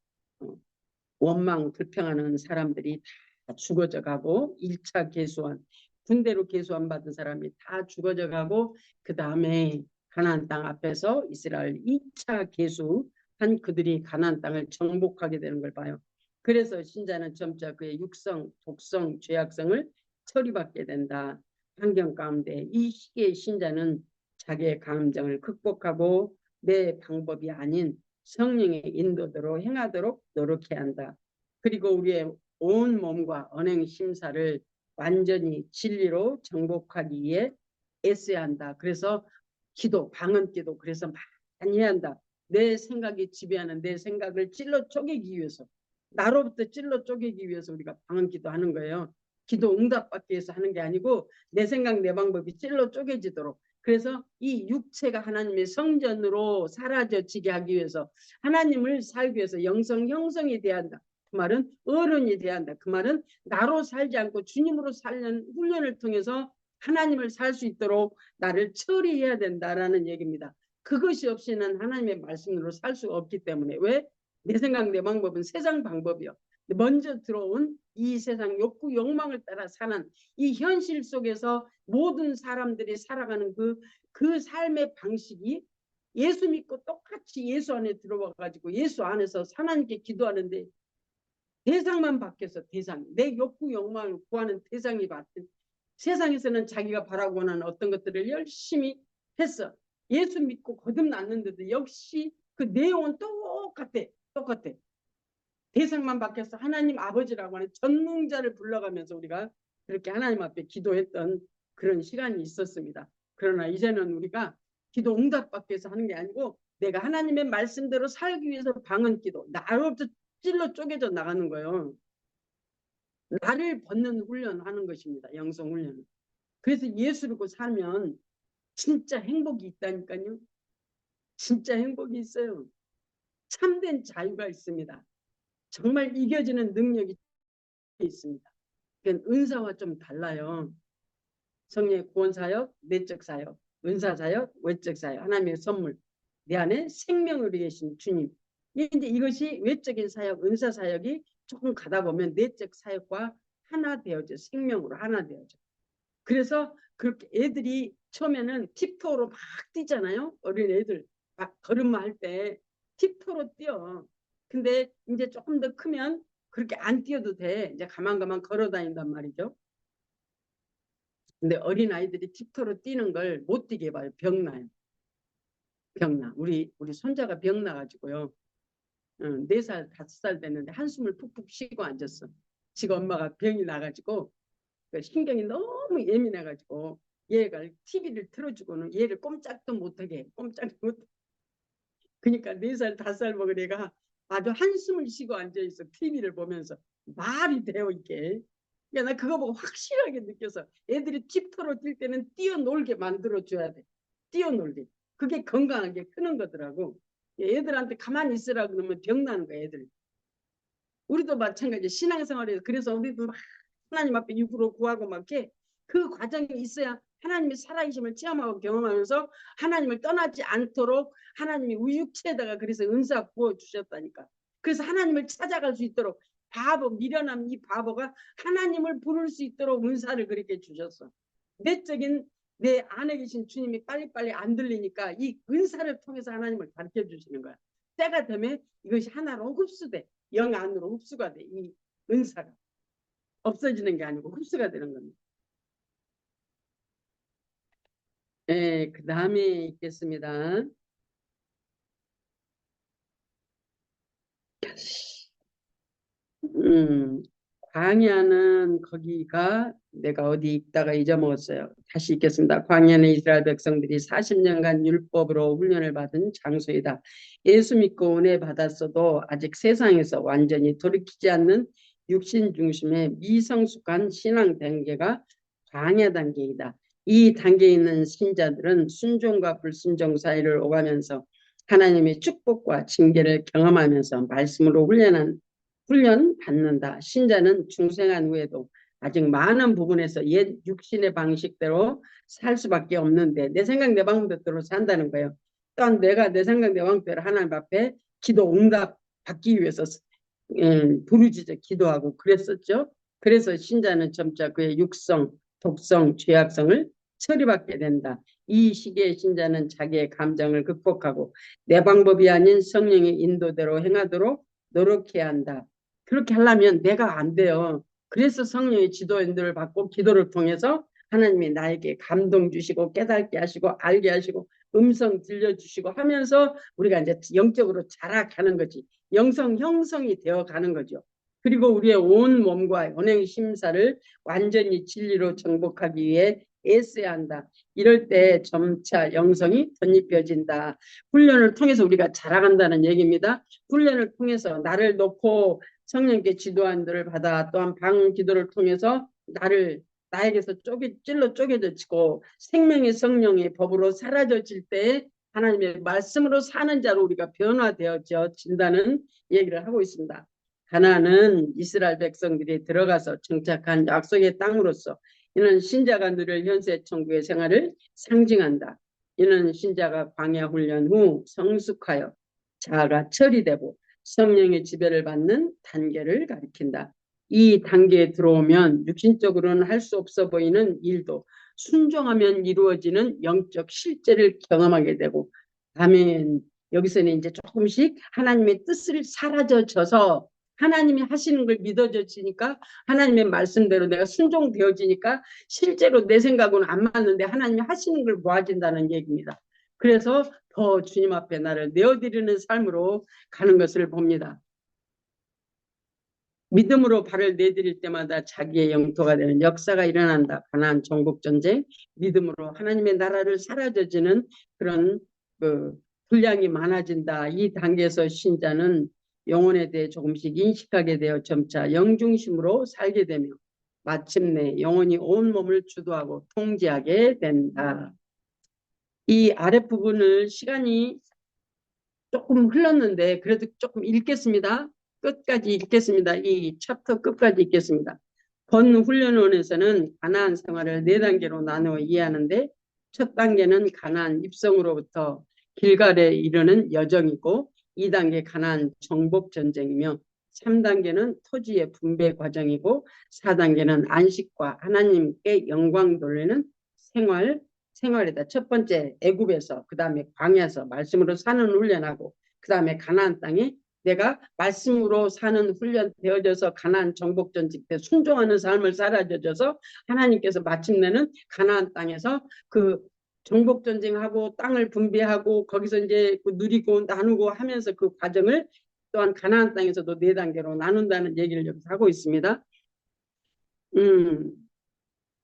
원망 불평하는 사람들이 다 죽어져 가고 1차 계수한 군대로 계수한 받은 사람이 다 죽어져 가고 그 다음에 가나안 땅 앞에서 이스라엘 2차 계수한 그들이 가나안 땅을 정복하게 되는 걸 봐요. 그래서 신자는 점차 그의 육성, 독성, 죄악성을 처리받게 된다. 환경 가운데 이 시기의 신자는 자기의 감정을 극복하고 내 방법이 아닌 성령의 인도대로 행하도록 노력해야 한다. 그리고 우리의 온 몸과 언행 심사를 완전히 진리로 정복하기 위해 애써야 한다. 그래서 기도, 방언 기도 그래서 많이 해야 한다. 내 생각이 지배하는 내 생각을 찔러 쪼개기 위해서 나로부터 찔러 쪼개기 위해서 우리가 방언 기도하는 거예요. 기도 응답받기 위해서 하는 게 아니고 내 생각 내 방법이 찔러 쪼개지도록. 그래서 이 육체가 하나님의 성전으로 사라져지게 하기 위해서 하나님을 살기 위해서 영성 형성이 돼야 한다. 그 말은 어른이 돼야 한다. 그 말은 나로 살지 않고 주님으로 살는 훈련을 통해서 하나님을 살 수 있도록 나를 처리해야 된다라는 얘기입니다. 그것이 없이는 하나님의 말씀으로 살 수가 없기 때문에. 왜? 내 생각 내 방법은 세상 방법이요. 먼저 들어온 이 세상 욕구 욕망을 따라 사는 이 현실 속에서 모든 사람들이 살아가는 그 삶의 방식이 예수 믿고 똑같이 예수 안에 들어와 가지고 예수 안에서 하나님께 기도하는데 대상만 바뀌어서 대상 내 욕구 욕망을 구하는 대상이 바뀐 세상에서는 자기가 바라고 하는 어떤 것들을 열심히 했어. 예수 믿고 거듭났는데도 역시 그 내용은 똑같아. 대상만 바뀌어서 하나님 아버지라고 하는 전능자를 불러가면서 우리가 그렇게 하나님 앞에 기도했던 그런 시간이 있었습니다. 그러나 이제는 우리가 기도 응답받기 위해서 하는 게 아니고 내가 하나님의 말씀대로 살기 위해서 방언 기도 나로부터 찔러 쪼개져 나가는 거예요. 나를 벗는 훈련하는 것입니다. 영성 훈련은. 그래서 예수를 믿고 살면 진짜 행복이 있다니까요. 진짜 행복이 있어요. 참된 자유가 있습니다. 정말 이겨지는 능력이 있습니다. 그러니까 은사와 좀 달라요. 성령의 구원사역, 내적 사역, 은사사역, 외적 사역, 하나님의 선물. 내 안에 생명으로 계신 주님. 이제 이것이 외적인 사역, 은사 사역이 조금 가다 보면 내적 사역과 하나 되어져, 생명으로 하나 되어져. 그래서 그렇게 애들이 처음에는 tiptoe로 막 뛰잖아요. 어린 애들 막 걸음마 할 때 tiptoe로 뛰어. 근데 이제 조금 더 크면 그렇게 안 뛰어도 돼. 이제 가만가만 걸어 다닌단 말이죠. 근데 어린 아이들이 tiptoe로 뛰는 걸 못 뛰게 봐요. 병나요. 병나. 우리 손자가 병나가지고요. 4살, 5살 됐는데 한숨을 푹푹 쉬고 앉았어. 지금 엄마가 병이 나가지고 신경이 너무 예민해가지고 얘가 TV를 틀어주고는 얘를 꼼짝도 못하게 해. 꼼짝도 못. 그러니까 4살, 5살 먹은 애가 아주 한숨을 쉬고 앉아있어. TV를 보면서 말이 돼요 이게. 그러니까 나 그거 보고 확실하게 느껴서 애들이 tiptoe로 뛸 때는 뛰어놀게 만들어줘야 돼. 뛰어놀게. 그게 건강하게 크는 거더라고. 애들한테 가만히 있으라 그러면 병나는 거야 애들. 우리도 마찬가지 신앙생활에서 그래서 우리도 막 하나님 앞에 육으로 구하고 막 이렇게 그 과정이 있어야 하나님의 살아계심을 체험하고 경험하면서 하나님을 떠나지 않도록 하나님이 우육체에다가 그래서 은사 부어주셨다니까. 그래서 하나님을 찾아갈 수 있도록 바보 미련한 이 바보가 하나님을 부를 수 있도록 은사를 그렇게 주셨어. 내적인 내 안에 계신 주님이 빨리빨리 안 들리니까 이 은사를 통해서 하나님을 가르쳐 주시는 거야. 때가 되면 이것이 하나로 흡수돼. 영 안으로 흡수가 돼. 이 은사가. 없어지는 게 아니고 흡수가 되는 겁니다. 네, 그 다음에 있겠습니다. 광야는 거기가 내가 어디 있다가 잊어먹었어요. 다시 읽겠습니다. 광야는 이스라엘 백성들이 40년간 율법으로 훈련을 받은 장소이다. 예수 믿고 은혜 받았어도 아직 세상에서 완전히 돌이키지 않는 육신 중심의 미성숙한 신앙 단계가 광야 단계이다. 이 단계에 있는 신자들은 순종과 불순종 사이를 오가면서 하나님의 축복과 징계를 경험하면서 말씀으로 훈련 받는다. 신자는 중생한 후에도 아직 많은 부분에서 옛 육신의 방식대로 살 수밖에 없는데 내 생각 내 방법대로 산다는 거예요. 또한 내가 내 생각 내 방법대로 하나님 앞에 기도 응답 받기 위해서 부르짖어 기도하고 그랬었죠. 그래서 신자는 점차 그의 육성, 독성, 죄악성을 처리받게 된다. 이 시기에 신자는 자기의 감정을 극복하고 내 방법이 아닌 성령의 인도대로 행하도록 노력해야 한다. 그렇게 하려면 내가 안 돼요. 그래서 성령의 지도 인도를 받고 기도를 통해서 하나님이 나에게 감동 주시고 깨닫게 하시고 알게 하시고 음성 들려주시고 하면서 우리가 이제 영적으로 자라가는 거지. 영성 형성이 되어 가는 거죠. 그리고 우리의 온 몸과 언행 심사를 완전히 진리로 정복하기 위해 애써야 한다. 이럴 때 점차 영성이 덧입혀진다. 훈련을 통해서 우리가 자라간다는 얘기입니다. 훈련을 통해서 나를 놓고 성령께 지도한 들을 받아 또한 방 기도를 통해서 나에게서 찔러 쪼개져지고 생명의 성령의 법으로 사라져질 때 하나님의 말씀으로 사는 자로 우리가 변화되어진다는 얘기를 하고 있습니다. 가나안은 이스라엘 백성들이 들어가서 정착한 약속의 땅으로서 이는 신자가 누릴 현세 천국의 생활을 상징한다. 이는 신자가 광야 훈련 후 성숙하여 자아가 처리되고 성령의 지배를 받는 단계를 가리킨다. 이 단계에 들어오면 육신적으로는 할 수 없어 보이는 일도 순종하면 이루어지는 영적 실제를 경험하게 되고 아멘. 여기서는 이제 조금씩 하나님의 뜻을 사라져져서 하나님이 하시는 걸 믿어져지니까 하나님의 말씀대로 내가 순종되어지니까 실제로 내 생각은 안 맞는데 하나님이 하시는 걸 모아진다는 얘기입니다. 그래서 더 주님 앞에 나를 내어드리는 삶으로 가는 것을 봅니다. 믿음으로 발을 내디딜 때마다 자기의 영토가 되는 역사가 일어난다. 가나안 정복전쟁, 믿음으로 하나님의 나라를 사라져지는 그런 분량이 많아진다. 이 단계에서 신자는 영혼에 대해 조금씩 인식하게 되어 점차 영중심으로 살게 되며 마침내 영혼이 온 몸을 주도하고 통제하게 된다. 이 아랫부분을 시간이 조금 흘렀는데 그래도 조금 읽겠습니다. 끝까지 읽겠습니다. 이 챕터 끝까지 읽겠습니다. 본 훈련원에서는 가나안 생활을 4단계로 나누어 이해하는데 첫 단계는 가나안 입성으로부터 길갈에 이르는 여정이고 2단계 가나안 정복 전쟁이며 3단계는 토지의 분배 과정이고 4단계는 안식과 하나님께 영광 돌리는 생활이다. 첫 번째 애굽에서 그다음에 광야에서 말씀으로 사는 훈련하고 그다음에 가나안 땅에 내가 말씀으로 사는 훈련 되어져서 가나안 정복 전직 때 순종하는 삶을 살아져서 하나님께서 마침내는 가나안 땅에서 그 정복 전쟁하고 땅을 분배하고 거기서 이제 누리고 나누고 하면서 그 과정을 또한 가나안 땅에서도 4단계로 나눈다는 얘기를 여기서 하고 있습니다.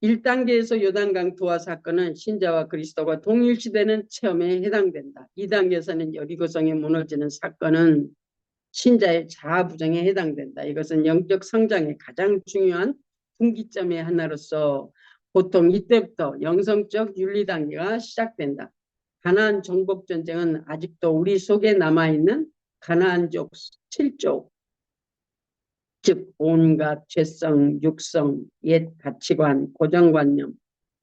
1단계에서 요단강 투하 사건은 신자와 그리스도가 동일시되는 체험에 해당된다. 2단계에서는 여리고성이 무너지는 사건은 신자의 자아 부정에 해당된다. 이것은 영적 성장의 가장 중요한 분기점의 하나로서 보통 이때부터 영성적 윤리 단계가 시작된다. 가나안 정복 전쟁은 아직도 우리 속에 남아있는 가나안족 7족 즉 온갖 죄성, 육성, 옛 가치관, 고정관념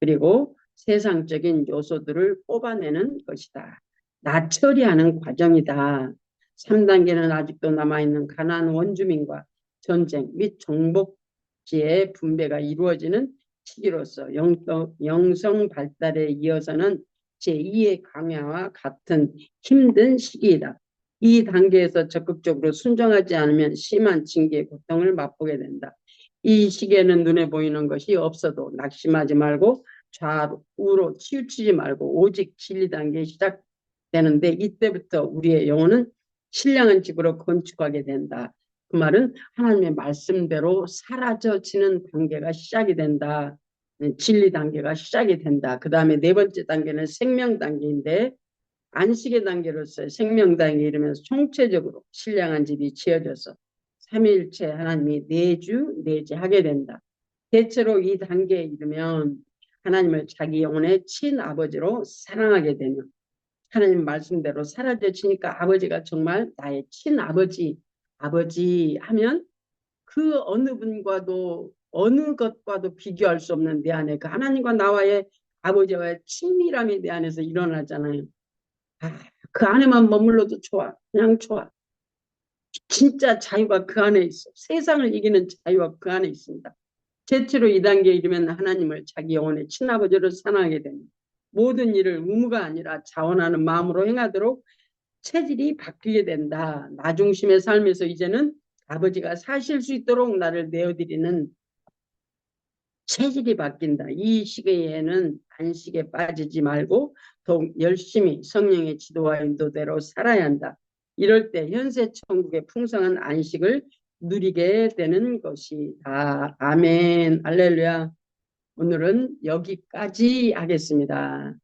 그리고 세상적인 요소들을 뽑아내는 것이다. 나 처리하는 과정이다. 3단계는 아직도 남아있는 가나안 원주민과 전쟁 및 정복지의 분배가 이루어지는 시기로서 영성 발달에 이어서는 제2의 강야와 같은 힘든 시기이다. 이 단계에서 적극적으로 순종하지 않으면 심한 징계의 고통을 맛보게 된다. 이 시기에는 눈에 보이는 것이 없어도 낙심하지 말고 좌우로 치우치지 말고 오직 진리 단계에 시작되는데 이때부터 우리의 영혼은 신령한 집으로 건축하게 된다. 그 말은 하나님의 말씀대로 사라져지는 단계가 시작이 된다. 진리 단계가 시작이 된다. 그 다음에 4번째 단계는 생명 단계인데 안식의 단계로서 생명 단계에 이르면서 총체적으로 신령한 집이 지어져서 삼위일체 하나님이 내주 내재하게 된다. 대체로 이 단계에 이르면 하나님을 자기 영혼의 친아버지로 사랑하게 되며 하나님 말씀대로 사라져지니까 아버지가 정말 나의 친아버지, 아버지 하면 그 어느 분과도 어느 것과도 비교할 수 없는 내 안에 그 하나님과 나와의 아버지와의 친밀함이 내 안에서 일어나잖아요. 그 안에만 머물러도 좋아. 그냥 좋아. 진짜 자유가 그 안에 있어. 세상을 이기는 자유가 그 안에 있습니다. 제치로 이 단계에 이르면 하나님을 자기 영혼의 친아버지로 사랑하게 됩니다. 모든 일을 의무가 아니라 자원하는 마음으로 행하도록 체질이 바뀌게 된다. 나 중심의 삶에서 이제는 아버지가 사실 수 있도록 나를 내어드리는 체질이 바뀐다. 이 시기에는 안식에 빠지지 말고 더욱 열심히 성령의 지도와 인도대로 살아야 한다. 이럴 때 현세 천국의 풍성한 안식을 누리게 되는 것이다. 아멘. 할렐루야. 오늘은 여기까지 하겠습니다.